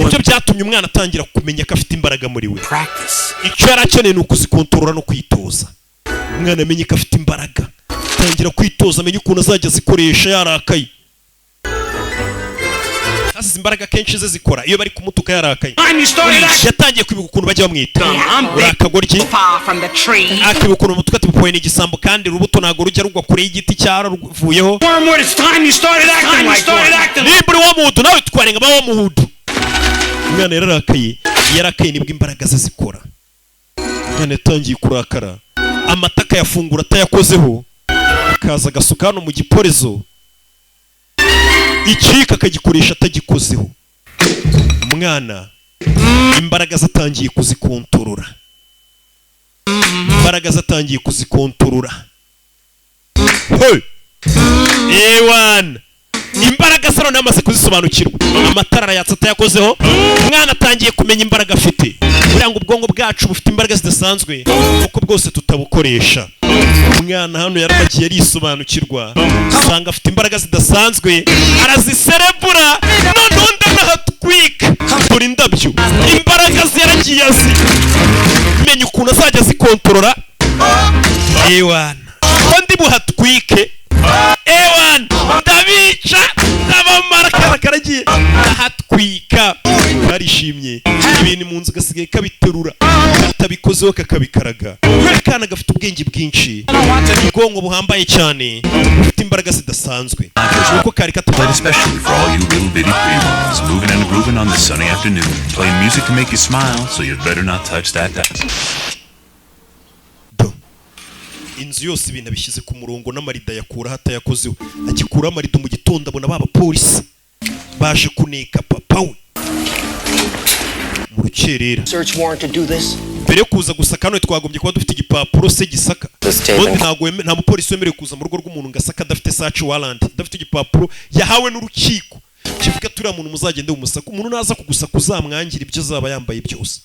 Ibyo byatumye umwana atangira kumenya ko afite imbaraga muri we. Practice. Icyo yarakeneye nuko zikontorora no kwitoza. Umwana amenye ko afite imbaraga. Atangira kwitoza amenye ukuntu azajya zikoresha yarakaye. Hasi imbaraga kenshi ze zikora iyo bari kumutuka yarakaye. Yatangiye kwibuka ukuntu bajya bamwita. Urakagoryi. Akibuka ukuntu mutuka tipoye n'igisambo kandi urubuto nago rujya rugwa kure y'igiti cyaravuyeho. Nimburi wa mudu nawe twarenga ba wa mudu. Umwana yarakaye nibwo imbaraga ze zikora. Umwana yatangiye kurakara. Amataka yafungura atayakozeho. Akaza gasuka hano mu giporezo. Ikika akagikoresha atagikozeho. Umwana imbaraga zatangiye kuzikontorora. Hey! Ewan! Imbaraga zaro namaze kuzisobanukirwa. Amatara yatsa atayakozeho. Umwana atangiye kumenya imbaraga afite. Buriya ngo ubwongo bwacu bufite imbaraga zidasanzwe kuko bwose tutabukoresha. Umwana hano yaragiye arisobanukirwa. Usanga afite imbaraga zidasanzwe. Araziserebura. None ndanahatwika. Dore indabyo. Imbaraga ziragiye azi. Menya ukuntu azajya zikontorora. Ewan. Ndi buhatwike. Ewan. Ndabica. Ndabamara karagiye. Ndahatwika. Barishimye. Ibintu mu nzu gasigaye kabiterura. Katabikozeho kakabikaraga. Akana gafite ubwenge bwinshi. Ubwonko buhambaye cyane. Bufite imbaraga zidasanzwe. Uko kari Played especially for all you little bitty pretty ones moving and grooving on this sunny afternoon. Playing music to make you smile, so you'd better not touch that dice. Inzu yose ibintu bishyize ku murongo n'amarida yakura hatayakozeho. Agikura amarido mu gitondo abona baba polisi. Baje kuneka papa we. Mu rukerera. Search warrant to do this? Mbere kuza gusaka hano twagombye kuba dufite igipapuro se gisaka. Nta mupolisi wemerewe kuza mu rugo rw'umuntu ngasaka adafite search warrant, adafite igipapuro yahawe n'urukiko. Kivuga turiya muntu muzagende umusaka. Umuntu naza kugusaka uzamwangira ibyo zaba yambaye byose.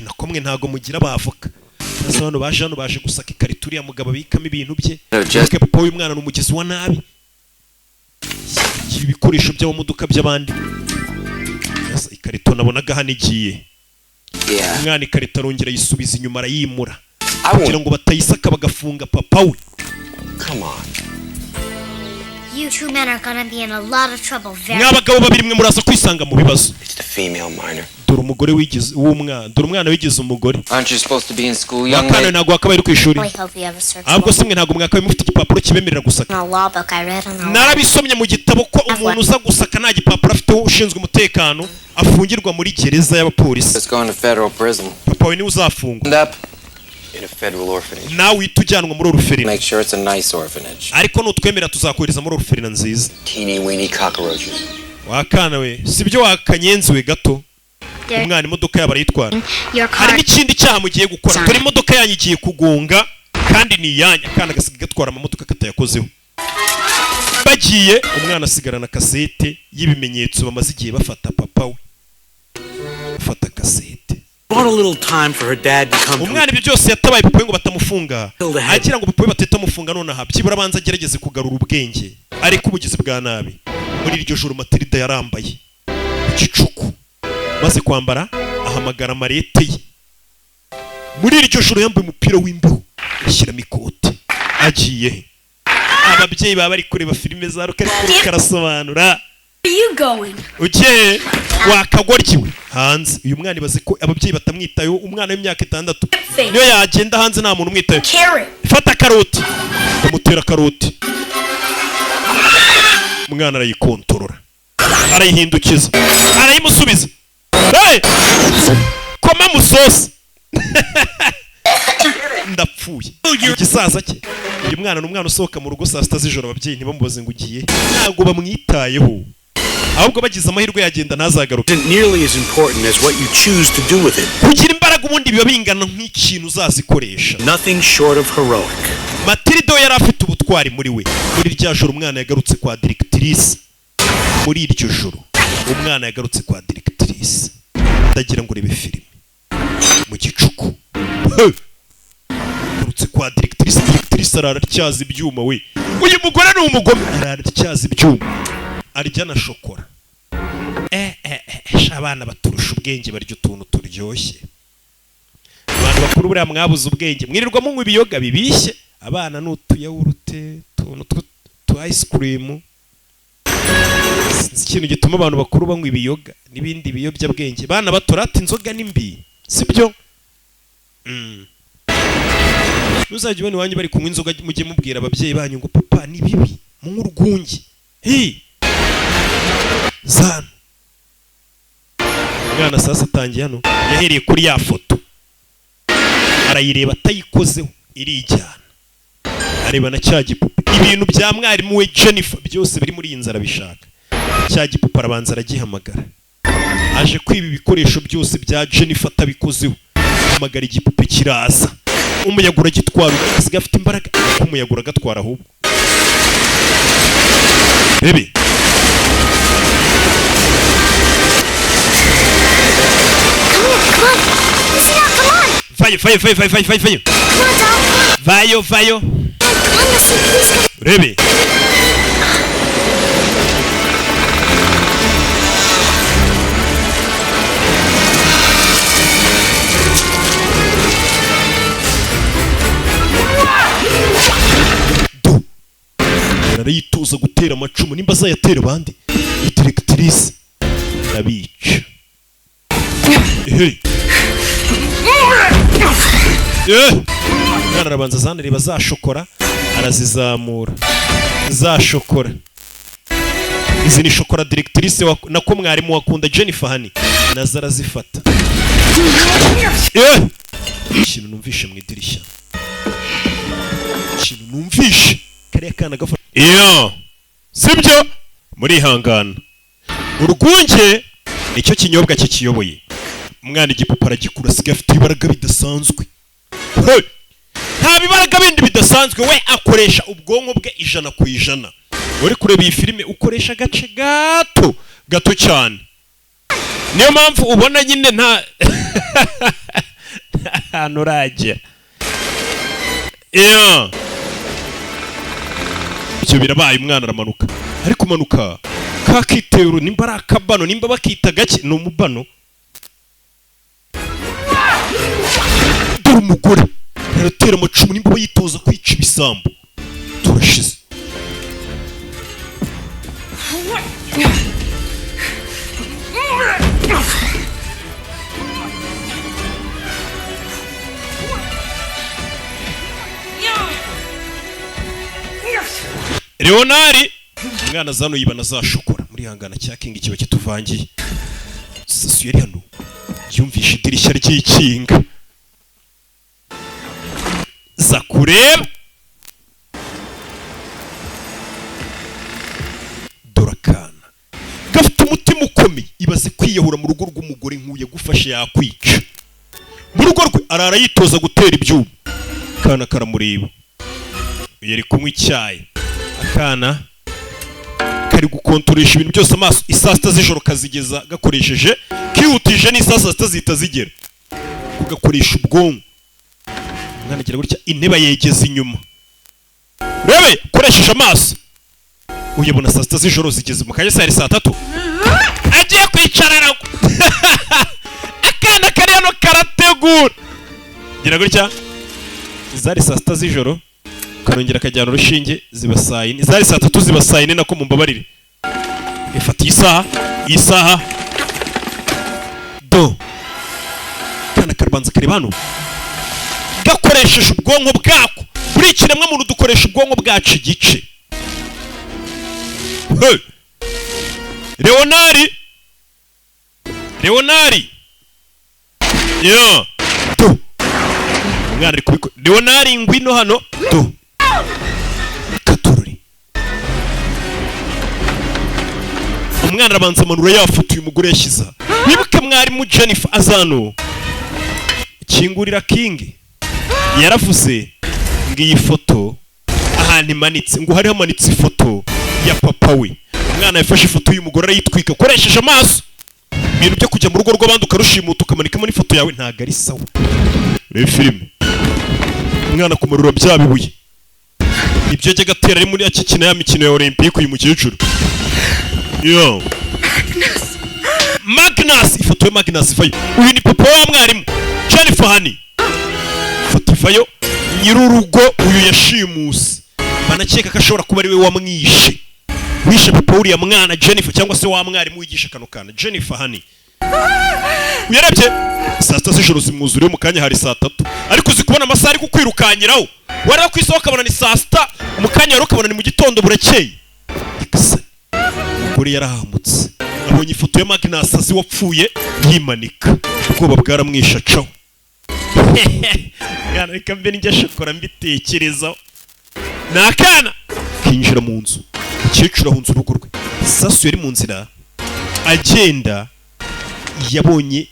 Nakomwe ntago mugira bavoka. Hano baje gusaka ikarito uriya mugabo abikamo ibintu bye. Kuko papa w'umwana n'umugezi wa nabi. Ibikoresho by'amodoka by'abandi. Ikarito nabonaga hano igiye. Umwana ikarito arongera yisubiza inyuma arayimura. Kugira ngo batayisaka bagafunga papa we. Come on. You two men are gonna be in a lot of trouble very. Mwabagabo babiri mwe muraza kwisanga mu bibazo. It's the female minor. Dore umugore wigize w'umwana. Dore umwana wigize umugore. Aren't you supposed to be in school, young lady? Wakana ntago akabaye ku ishuri. Ahubwo simwe ntago mwakabaye mufite igipapuro kibemerera gusaka. Narabisomye mu gitabo ko umuntu uza gusaka nta gipapuro afite ushinzwe umutekano afungirwa muri gereza y'abapolisi. Let's go into federal prison. Papa we ni uzafungwa. In a federal orphanage. Nawe witujyanwa muri orphanage. Make sure it's a nice orphanage. Ariko nutwemera tuzakohereza muri orphanage nziza. Teeny weeny cockroaches. Wakana we sibyo wakanyenzi we gato. Umwana imodoka yaba arayitwara. Hari n'ikindi cyaha mugiye gukora. Dore imodoka yanyu igiye kugonga kandi ni yanya kana gasiga gatwara amamodoka katayakozeho. Bagiye umwana asigarana kasete y'ibimenyetso bamaze igiye bafata papa we. Bafata kasete. Bought a little time for her dad to come. Umwana ibyo byose yatabaye papa ngo batamufunga. Agira ngo papa batamufunga none aha. Byibura banza agerageze kugarura ubwenge. Ariko ubugizi bwa nabi. Muri iryo joro Matilda yarambaye igicuku. Maze kwambara ahamagara marete ye. Muri iryo joro yambaye umupira w'imbeho. Ashyiramo ikote. Agiye. Ababyeyi baba bari kureba filime za Karasobanura. Where are you going? Ugiye wakagoryiwe hanze. Uyu mwana ibaze ko ababyeyi batamwitayeho. Umwana w'imyaka 6 niyo yagenda hanze nta muntu umwitayeho. Fata karoti. Umutera karoti. umwana arayikontorora, arayihindukiza, arayimusubiza. Hey! Koma musosi. Ndapfuye. Igisaza cye. Uyu mwana n'umwana usohoka mu rugo saa sita z'ijoro, ababyeyi ntibamubaze ngo ugiye, ntago bamwitayeho. Ahubwo bagize amahirwe yagenda ntazagaruke. Nearly as important as what you choose to do with it. Kugira imbaraga ubundi biba bingana nk'ikintu uzazikoresha. Nothing short of heroic. Matilda yari afite ubutwari muri we. Muri rya joro umwana yagarutse kwa directrice. Muri iryo joro umwana yagarutse kwa directrice. Ndagira ngo rebe filime mu gicuku. Yagarutse kwa directrice. Directrice araracyaza ibyuma we. Uyu mugore ni umugome. Araracyaza ibyuma. Arya na shokora. Abana baturusha ubwenge, barya utuntu turyoshye. Abantu bakuru buriya mwabuze ubwenge, mwirirwa munywa ibiyoga bibishye. Abana n'utuyawurute, tuntu tu ice cream. Ikintu gituma abantu bakuru banywa ibiyoga n'ibindi biyobyabwenge. Bana batorata inzoga nimbi, sibyo? Nuzajye ubona iwanyu bari kunywa inzoga, mujye mubwira ababyeyi banyu ngo papa ni bibi, munywa urwunge. Zana umwana sasa atangiye hano, yahereye kuri ya foto arayireba, atayikozeho irijyana, areba na cya gipupe. Ibintu bya mwarimu we Jennifer byose biri muri iyi nzara bishaka. Cya gipupe arabanza aragihamagara, aje kwiba ibikoresho byose bya Jennifer atabikozeho. Hamagara igipupe kiraza, umuyaga uragitwara, asigaye afite imbaraga, umuyaga uragatwara ahubwo. Bebe Vayo. Rebe. Arayitoza gutera amacumu, nimba azayatera abandi. Directrice arabica. Mwana arabanza zanareba za shokora, arazizamura. Za shokora, izi ni shokora directrice nako mwarimu wakunda Jennifer hani, nazo arazifata. Ikintu numvishe mu idirishya, ikintu numvishe kariya kana gafata. Sibyo muri hangana. Urwunge nicyo kinyobwa kikiyoboye. Umwana igipupa aragikura, asigaye afite ibaraga bidasanzwe. Nta bibaraga bindi bidasanzwe, we akoresha ubwonko bwe 100%. Uri kureba iyi filime ukoresha agace gato cyane. Niyo mpamvu ubona nyine nta nurajya. Icyo birabaye, umwana aramanuka. Ari kumanuka kakitero, nimba ari akabano, nimba bakita gake, ni umubano. Dore umugore aratera amacumu, nimba yitoza kwica ibisambo. Turashize. Leonari umwana zano yibana za shokora muri hangana cya King kiba kituvangiye. Sasu yari hano yumvisha idirishya ry'ikinga, za kureba Dorakana gafite umutima ukomeye, ibaze kwiyahura mu rugo rw'umugore nk'uye gufashe yakwica. Mu rugo rwe arara yitoza gutera ibyuma. Kana karamureba, yari kunywa icyayi. Akana kari gukontoresha ibintu byose amaso. Isaa sita z'ijoro kazigeza gakoresheje, kihutije n'isaa sita zihita zigera, kugakoresha ubwonko. Umwana agira gutya, intebe yegeza inyuma. Rebe koresheje amaso, uyabona saa sita z'ijoro zigeze mu kanya, sari saa 3 agiye kwicarana. Akana kari hano karategura, gira gutya, zari saa sita z'ijoro karongera kajyana urushinge, ziba saa 4. Zari saa 3 ziba saa 4, nako mumbabarire. Ifata isaha do kana karbanza kareba hano, gakoresheje ubwonko bwako. Buri kiremwa muntu dukoresha ubwonko bwacu igice. Hey! Leonari yo tu umwana ari kubikora. Leonari ngwino hano tu katururi. Umwana arabanza amanura yafoto uyu mugore yashyiza. Wibuke mwarimu Jennifer azano kingurira King yaravuze ngo iyi foto ahantu imanitse ngo hari hamanitse ifoto ya papa we. Umwana yafashe ifoto y'umugore arayitwika akoresheje amaso. Ibintu byo kujya mu rugo rw'abandi ukarushimuta ukamanikamo n'ifoto yawe ntago ari sawa. Reba filime umwana kumarura bya bibuye ibyo ajya gatera ari muri akikina ya mikino ya Olympique uyu mukecuru. Yo Magnus, ifoto ya Magnus ifayo. Uyu ni papa wa mwarimu Jennifer Hani. Ifoto ifayo nyirurugo uyu yashimuse. Banakeka ko ashobora kuba ari we wamwishe. Wishe papa uriya mwana Jennifer cyangwa se wa mwarimu wigisha kano kana Jennifer Hani. Uyarebye saa 6 z'ijoro zimwuzuriye mu kanya hari saa 3 ariko uzikubona amasaha ari kukwirukanyiraho. Wari kwisohoka ukabona ni saa 6 mu kanya wari ukabona ni mu gitondo burakeye. Umugore yarahamutse abonye ifoto ya Magnus azi wapfuye yimanika. Ubwoba bwaramwisha caho. Yana reka mbe njya shokora mbitekerezaho. Nakana kinjira mu nzu. Umukecuru ahunze urugo rwe. Sasu yari mu nzira agenda yabonye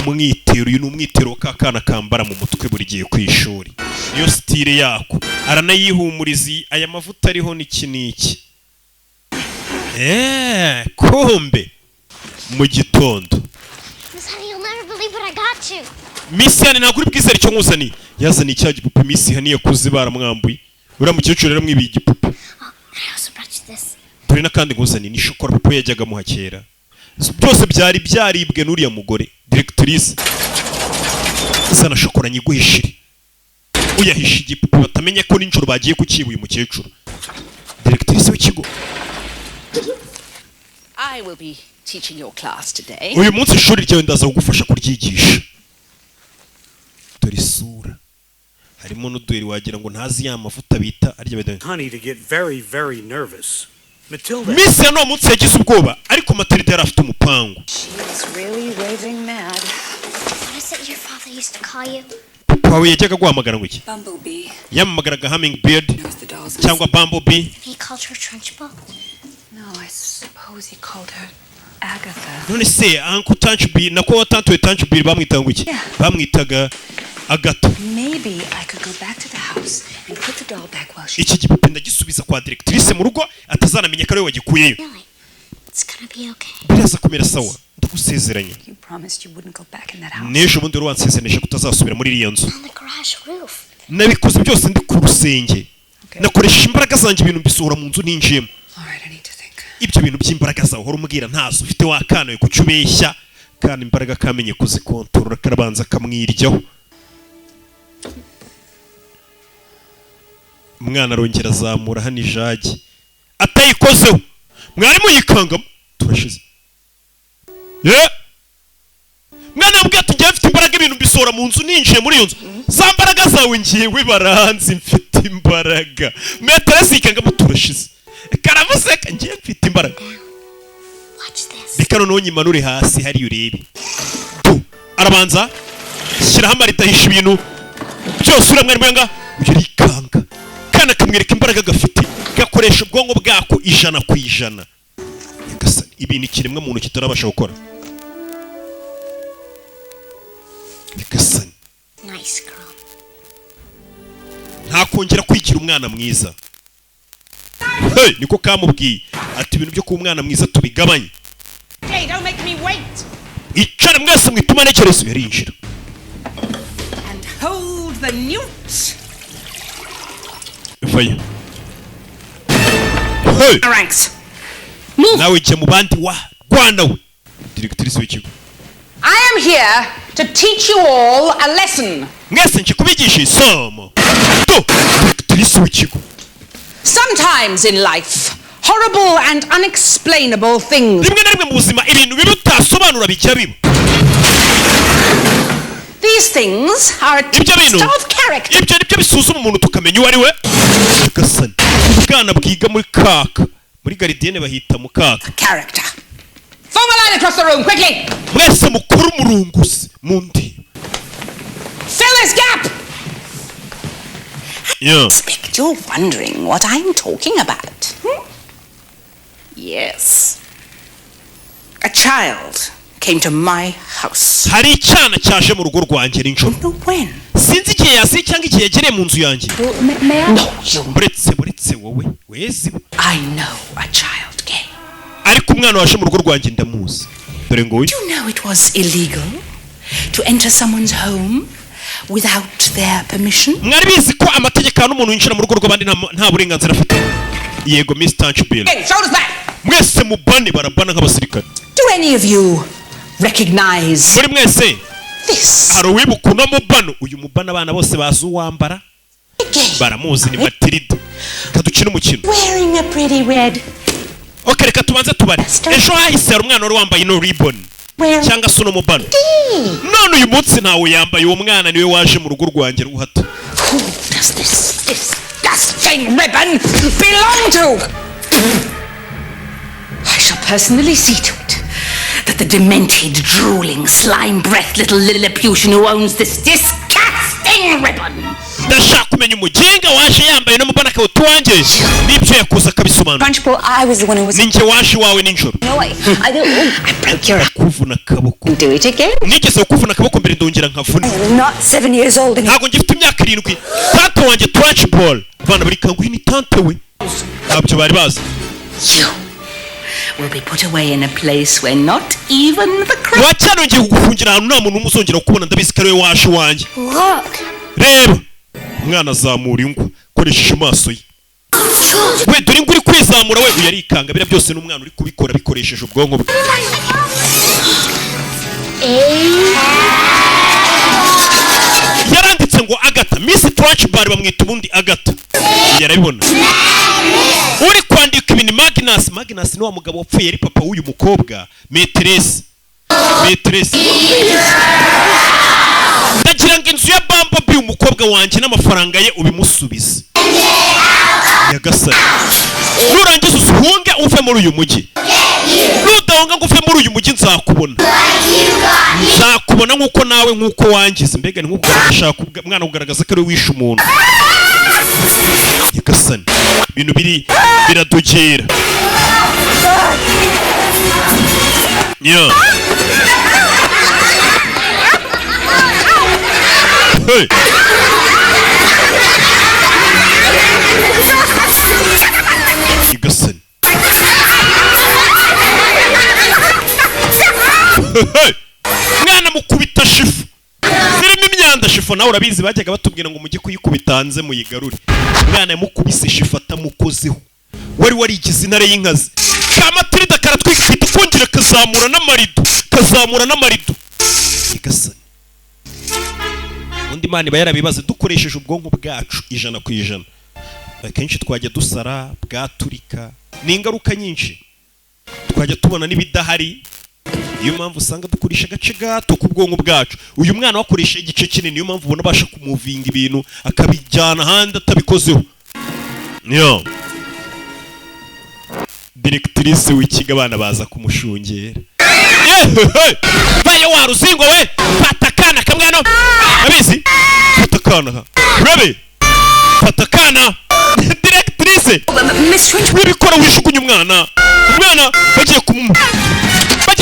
umwitero. Uyu ni umwitero kakana kambara mu mutwe buri gihe ku ishuri. Niyo style yako. Aranayihumuriza aya mavuta ariho niki. Kombe mu gitondo. Miss Yani ntabwo uri bwizere icyo nkuzaniye. Yazaniye icya gipupe Miss Yani yakuze baramwambuye. Uriya mukecuru rero mwibiye igipupe. Dore n'akandi nkuzaniye ni shokora papa yajyaga muhakera. Byose byari byaribwe n'uriya mugore directrice. Zana shokora nyiguhishire. Uyahisha igipupe batamenye ko ninjoro bagiye kukiba uyu mukecuru. Directrice w'ikigo. I will be teaching your class today. Uyu munsi ishuri ryawe ndaza kugufasha kuryigisha. Dore isura. Harimo n'uduheri wagira ngo ntazi ya mavuta bita arya bede. Honey to get very, very nervous. Matilda. Miss Ya no munsi yagize ubwoba ariko Matilda yari afite umupango. She's really raving mad. What is it your father used to call you? Pawe yajyaga guhamagara ngo iki? Bumblebee. Yamamagaraga Hummingbird cyangwa Bumblebee. He called her Trunchbull? No, I suppose he called her Agatha. None se Uncle Trunchbull nako watantuye Trunchbull bamwitaga ngo iki? Bamwitaga Agatha. Maybe I could go back to the house and put the doll back while she. Iki gipupe ndagisubiza kwa directrice mu rugo atazanamenya ko ari we wagikuyeyo. It's gonna be okay. Biraza kumera sawa. Ndagusezeranye. You promised you wouldn't go back in that house. Nejo bundi wansezeranyije kutazasubira muri iriya nzu. On the garage roof. Nabikoze byose ndi ku rusenge. Nakoresha imbaraga zanjye ibintu mbisohora mu nzu ninjiyemo. Ibyo bintu by'imbaraga zawe uhora umbwira ntazo ufite wakanaye kucyubeshya kandi imbaraga kamenye kuzikontorora karabanza kamwiryaho. Umwana arongera azamura hano ijagi atayikozeho mwarimu yikangamo turashize. Mwana mbwa ati njye mfite imbaraga ibintu bisohora mu nzu ninjiye muri iyo nzu. Za mbaraga zawe ngiyewe baranzi mfite imbaraga. Metero zikangamo turashize. Karamuseka njye mfite imbaraga. Reka noneho nyimanure hasi hari urebe. Arabanza shyiraho amarita ahisha ibintu byose uriya mwarimu yanga yirikanga. Kana kamwereka imbaraga gafite gakoresha ubwonko bwako 100%. Yagasani ibintu ikiremwa muntu kitarabasha gukora. Yagasani. Nice girl. Nta kongera kwigira umwana mwiza. Hey, niko kamubwiye ati ibintu byo ku umwana mwiza tubigabanye. Hey, don't make me wait. Icara mwese mwituma nekerezo yarinjira. And hold the newt. Faya. Hey. Ranks. Nawe je mu bandi wa Rwanda we. Directrice w'ikigo. I am here to teach you all a lesson. Mwese nje kubigisha isomo. Directrice w'ikigo. Sometimes in life, horrible and unexplainable things. Rimwe na rimwe mu buzima ibintu bibutasobanura bijya biba. These things are a test of character. Ibyo nibyo bisuzuma umuntu tukamenya uwo ari we. Gasani. Ubwana bwiga muri kaka muri gardienne bahita mukaka. Character. Form a line across the room, quickly. Mwese mukuru murungusi mundi. Fill this gap. Yeah. I expect you're wondering what I'm talking about. Yes. A child came to my house. Hari icyana cyaje mu rugo rwanjye n'injoro. When? Sinzi igihe yasi cyangwa igihe yegereye mu nzu yanjye. No, you. Buretse wowe wezi. I know a child came. Ariko umwana waje mu rugo rwanjye ndamuzi. Dore ngo uyu. You know it was illegal to enter someone's home without their permission. Mwari bizi ko amategeko y'umuntu umuntu winjira mu rugo rw'abandi nta burenganzira afite. Yego Miss Tanchbill. Shoulders back. Mwese mubane barabana nk'abasirikare. Do any of you recognize muri mwese this? Hari uwibuka uno mubano? Uyu mubano abana bose bazi uwambara baramuzi ni Matilda. Kadukina umukino Wearing a pretty red. Okay, reka tubanze tubare. Ejo hahise hari umwana wari wambaye no ribbon cyangwa se uno mubano. None uyu munsi ntawe yambaye. Uwo mwana niwe waje mu rugo rwanjye ruhato. Who does this disgusting ribbon belong to? I shall personally see to it that the demented, drooling, slime-breathed little Lilliputian who owns this disgusting ribbon. Ndashaka kumenya umugenga waje yambaye no mubana akawuta wanjye n'ibyo yakoze akabisobanura. Principal, I was the one who was. Ninjye waje wawe n'injoro. No, I didn't. I broke your. Kuvuna akaboko. Do it again. Nigeze kuvuna akaboko mbere ndongera nkavuna. I'm not 7 years old anymore. Ntabwo ngifite imyaka 7. Tante wanjye Trunchbull. Bana bari kanguhi ni tante we. Ntabyo bari bazi. You will be put away in a place where not even the crowd. Wacyano ngiye kugufungira ahantu nta muntu umuzongera kubona ndabizi ko ari we waje wanjye. Look. Reba. Umwana azamura ingwa koresheje amaso ye. We dore ingwa uri kwizamura we uyarikanga bira byose n'umwana uri kubikora bikoresheje ubwonko bwe. Yaranditse ngo Agatha. Miss Trunchbull bamwita ubundi Agatha. Yarabibona. Uri kwandika ibintu Magnus ni wa mugabo wapfuye ari papa w'uyu mukobwa Metresse. Ndagira ngo inzu ya Bumblebee umukobwa wanjye n'amafaranga ye ubimusubize. Nyagasani. Nurangiza usuhunge uve muri uyu mujyi. Nudahunga ngo uve muri uyu mujyi nzakubona. Nzakubona nkuko nawe nkuko wangize. Mbega ni nkuko urashaka umwana kugaragaza ko ari wishe umuntu. Nyagasani. Ibintu biradogera. Yeah. Hey. Nyagasani. Hey. Mwana mukubita shifu. Zirimo imyanda shifu nawe urabizi bajyaga batubwira ngo mujye kuyikubita hanze muyigarure. Mwana yamukubise shifu atamukozeho. Wari warigize intare y'inkazi. Kamatirida karatwikita kongera kazamura n'amarido. Nyagasani. Undi mani bayarabibaze dukoresheje ubwonko bwacu 100%. Akenshi twajya dusara bwaturika. Ni ingaruka nyinshi. Twajya tubona n'ibidahari. Niyo mpamvu usanga dukoresha agace gato ku bwonko bwacu. Uyu mwana wakoresha igice kinini niyo mpamvu ubona basha kumuvinga ibintu akabijyana handi atabikozeho. Niyo. Directrice w'ikiga abana baza kumushungera. Vayo waruzingo we patakana kamwana abizi patakana rebe patakana directrice wibikora wishukunye umwana bagiye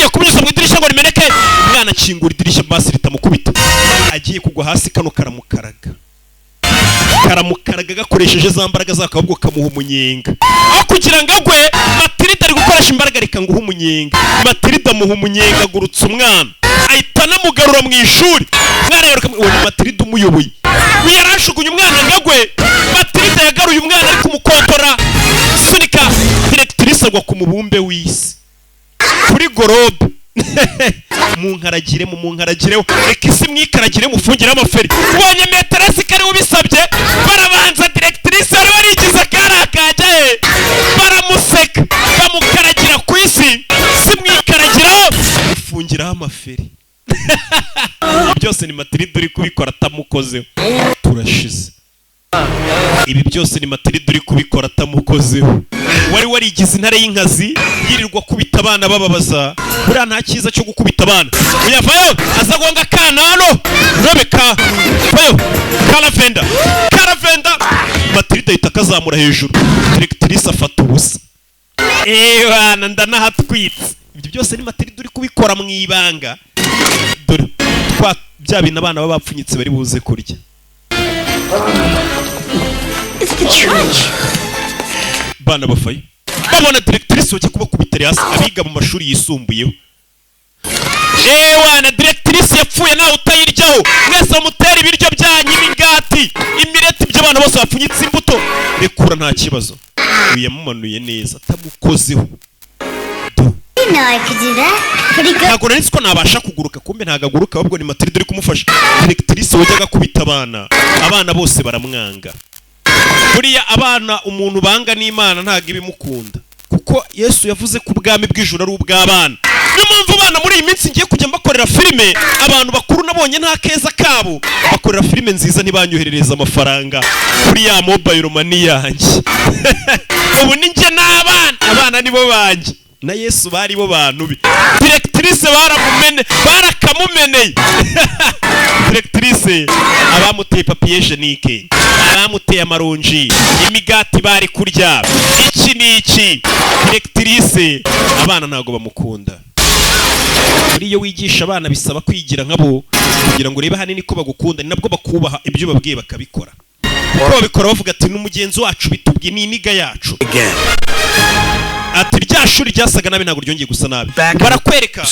kumunyuza mu idirishya ngo rimeneke umwana akingura idirishya basi ritamukubita agiye kugwa hasi kano karamukaraga gakoresheje za mbaraga zakabwo kamuha umunyenga aho kugira ngo agwe Matilda ari gukoresha imbaraga reka nguha umunyenga Matilda muha umunyenga agurutsa umwana ahita namugarura mu ishuri mwana yaruka uwo Matilda umuyoboye yarashugunye umwana ngagwe Matilda yagaruye umwana ari kumukontora sunika directrice agwa ku mubumbe w'isi kuri gorobe munkaragireho reka isi mwikaragire mufungire amaferi ubonye Metresse kari ubisabye barabanza directrice ari warigize karakajye baramuseka bamukaragira ku isi si mwikaragiraho mufungiraho amaferi byose ni Matilda uri kubikora atamukozeho turashize ibi byose ni Matilda uri kubikora atamukozeho. Wari warigize intare y'inkazi yirirwa kubita abana bababaza. Buriya nta cyiza cyo gukubita abana. Uyavayo aza gonga kana hano Rebeka vayo Caravenda Matilda ahita akazamura hejuru. Directrice afata ubusa. Bana ndanahatwitse. Ibyo byose ni Matilda uri kubikora mu ibanga. Dore bya bintu abana babapfunyitse bari buze kurya. It's the trash. Bana bafaye babona directrice wajya kubakubita hasi abiga mu mashuri yisumbuyeho. Wana directrice yapfuye nawe utayiryaho mwese mutera ibiryo byanyu imigati imireti by'abana bose bapfunyitse imbuto rekura nta kibazo. Uyamumanuye neza atamukozeho. Ntabwo nari ko nabasha kuguruka kumbe ntago aguruka ahubwo ni Matilda uri kumufasha. Directrice wajyaga kubita abana bose baramwanga. Buriya abana umuntu banga n'Imana ntago ibimukunda kuko Yesu yavuze ko ubwami bw'ijuru ari ubw'abana. Niyo mpamvu abana muri iyi minsi ngiye kujya mbakorera filime abantu bakuru nabonye nta keza kabo bakorera filime nziza ntibanyoherereza amafaranga kuri ya mobile money yanjye. Ubu ni njye abana nibo banjye na Yesu bari bo bantu bi. Directrice barakamumeneye. Directrice abamuteye papier hygienique abamuteye amaronji imigati bari kurya iki niki. Directrice abana ntago bamukunda. Muri iyo wigisha abana bisaba kwigira nkabo kugira ngo urebe hanini ko bagukunda ni nabwo bakubaha ibyo babwiye bakabikora. Kuko babikora bavuga ati n'umugenzi wacu bitubwiye ni iniga yacu. Ati rya shuri ryasaga nabi ntabwo ryongeye gusa nabi. Barakwereka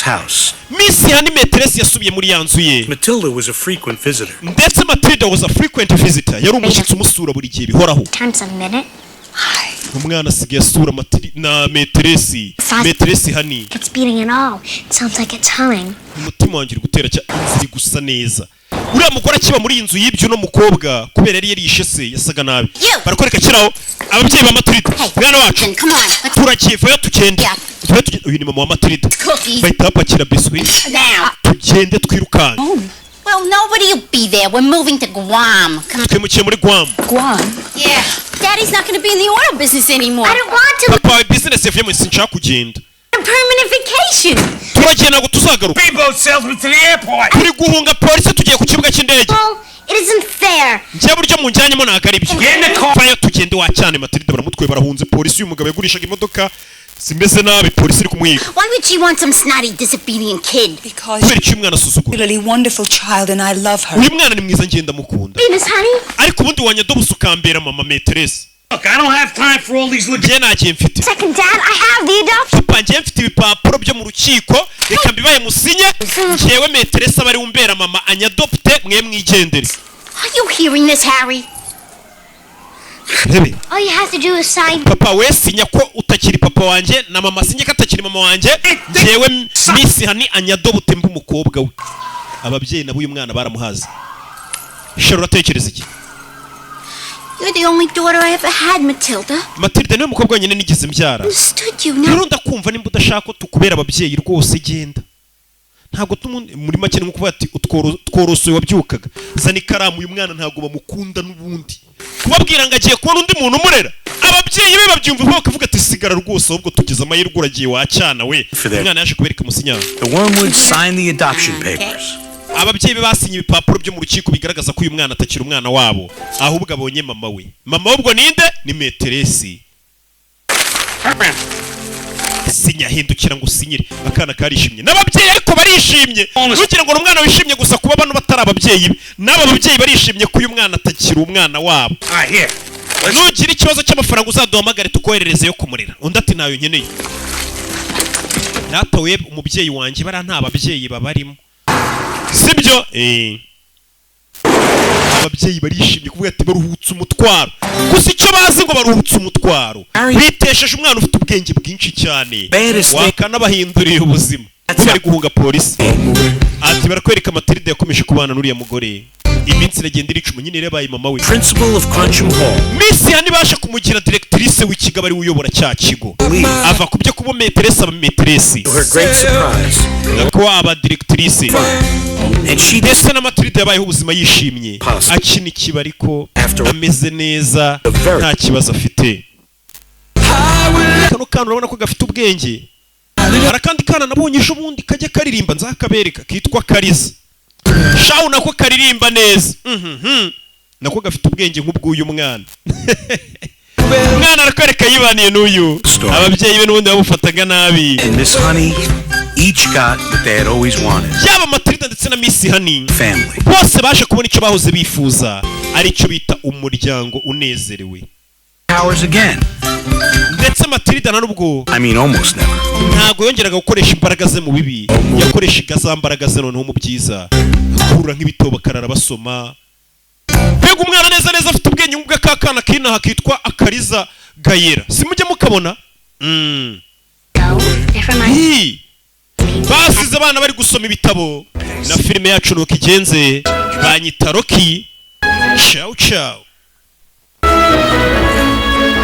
Miss Hani Metresse yasubiye muri yanzu ye. Matilda was a frequent visitor. Ndetse Matilda was a frequent visitor. Yari umushyitsi umusura buri gihe bihoraho. Umwana asigaye asura na Metresse Hani. It's beating and all. It sounds like it's humming. Umutima wanjye uri gutera inzira gusa neza. Uriya mugore akiba muri inzu y'ibyo no mukobwa kubera yari yarishe se yasaga nabi. Barakwereka kiraho ababyeyi ba Matilda. Mwana wacu turakivayo tugende. Uyu ni mama wa Matilda. Bahita bapakira biscuit. Tugende twirukanka. Well, nobody will be there. We're moving to Guam. Twimukiye muri Guam. Yeah. Daddy's not going to be in the oil business anymore. I don't want to. Papa, business yavuye mu sinshaka kugenda. A permanent vacation. Turagenda ngo tuzagaruka. Speedboat salesman to the airport. Turi guhunga polisi tugiye ku kibuga cy'indege. Well, it isn't fair. Njye buryo munjyanyemo ntago ari byo. Vayo tugende wa cyane Matilda baramutwe barahunze polisi uyu mugabo yagurishaga imodoka simeze nabi polisi iri kumwiga. Why would she want some snotty disobedient kid? Because she's a really wonderful child and I love her. Uyu mwana ni mwiza ngenda mukunda. Miss Honey? Ariko ubundi wanyadobusa ukambera mama Metresse. Look, I don't have time for all these Njye ntagiye mfite. Second dad, I have the adoption. Papa njye mfite ibipapuro byo mu rukiko reka mbibaye musinye njyewe Metresse abari umbera mama anyadopte mwe mwigendere. Are you hearing this, Harry? Rebe. All you have to do is sign. Papa we sinya ko utakiri papa wanje na mama sinye ko atakiri mama wanje njyewe Miss Hani anyadopte mbu umukobwa we. Ababyeyi nabo uyu mwana baramuhaza. Shero atekereza iki? You're the only daughter I ever had, Matilda. Matilda niwe mukobwa nyine nigize mbyara. Understood you now. Rero ndakumva nimba udashaka ko tukubera ababyeyi rwose genda. Ntabwo muri make ni kuvuga ati tworosoye wabyukaga. Zana ikaramu uyu mwana ntabwo bamukunda n'ubundi. Kubabwira ngo agiye kubona undi muntu umurera. Ababyeyi be babyumva bakavuga ati sigara rwose ahubwo tugize amahirwe uragiye wacyana we. Umwana yaje kubereka musinya. The Wormwood signed the adoption papers. Ababyeyi be basinye ibipapuro byo mu rukiko bigaragaza ko uyu mwana atakiri umwana wabo ahubwo abonye mama we. Mama ubwo ninde? Ni Metresse. Sinya hindukira ngo usinyire akana karishimye n'ababyeyi ariko barishimye. Nugira ngo umwana wishimye gusa kuba bano batari ababyeyi be n'aba babyeyi barishimye ko uyu mwana atakiri umwana wabo. Nugira ikibazo cy'amafaranga uzaduhamagare tukoherereze yo kumurera. Undi ati nayo nkeneye. Data we umubyeyi wanjye bara nta babyeyi babarimo. Sibyo? Ababyeyi barishimye kuvuga ati baruhutse umutwaro. Gusa icyo bazi ngo baruhutse umutwaro. Bitesheje umwana ufite ubwenge bwinshi cyane. Wakanabahinduriye ubuzima. Bari guhunga polisi. Ati barakwereka Matilda yakomeje kubana n'uriya mugore. Iminsi iragenda iricuma nyine yabaye mama we. Principal of Cruncham Hall. Miss Hani basha kumugira directrice w'ikigo ari uyobora cya kigo. Ava kubye kuba Metresse aba Metresse. To her great surprise. Nako aba directrice. ndetse na Matilda yabayeho ubuzima yishimye akina ikiba ariko ameze neza nta kibazo afite. Kano kana urabona ko gafite ubwenge. Hari akandi kana nabonye ejo bundi kajya karirimba nzakabereka kitwa Kariza. Shawu nako karirimba neza. Nako gafite ubwenge nk'ubw'uyu mwana. Umwana arakoreka yibaniye n'uyu. Ababyeyi be n'ubundi bamufataga nabi. And Miss Honey each got what they had always wanted. Yaba Matilda ndetse na Miss Honey Family. bose baje kubona icyo bahoze bifuza ari cyo bita umuryango unezerewe. Powers again. Ndetse Matilda narubwo Almost never. ntago yongeraga gukoresha imbaraga ze mu bibi, yakoreshaga za mbaraga ze noneho mu byiza. Akura nk'ibitobo karara basoma. Mbega umwana neza neza afite ubwenge nk'ubw'akakana k'inaha kitwa Akariza Gayera. Simujye mukabona? Basize abana bari gusoma ibitabo na filime yacu nuko igenze banyita Rocky. Ciao ciao.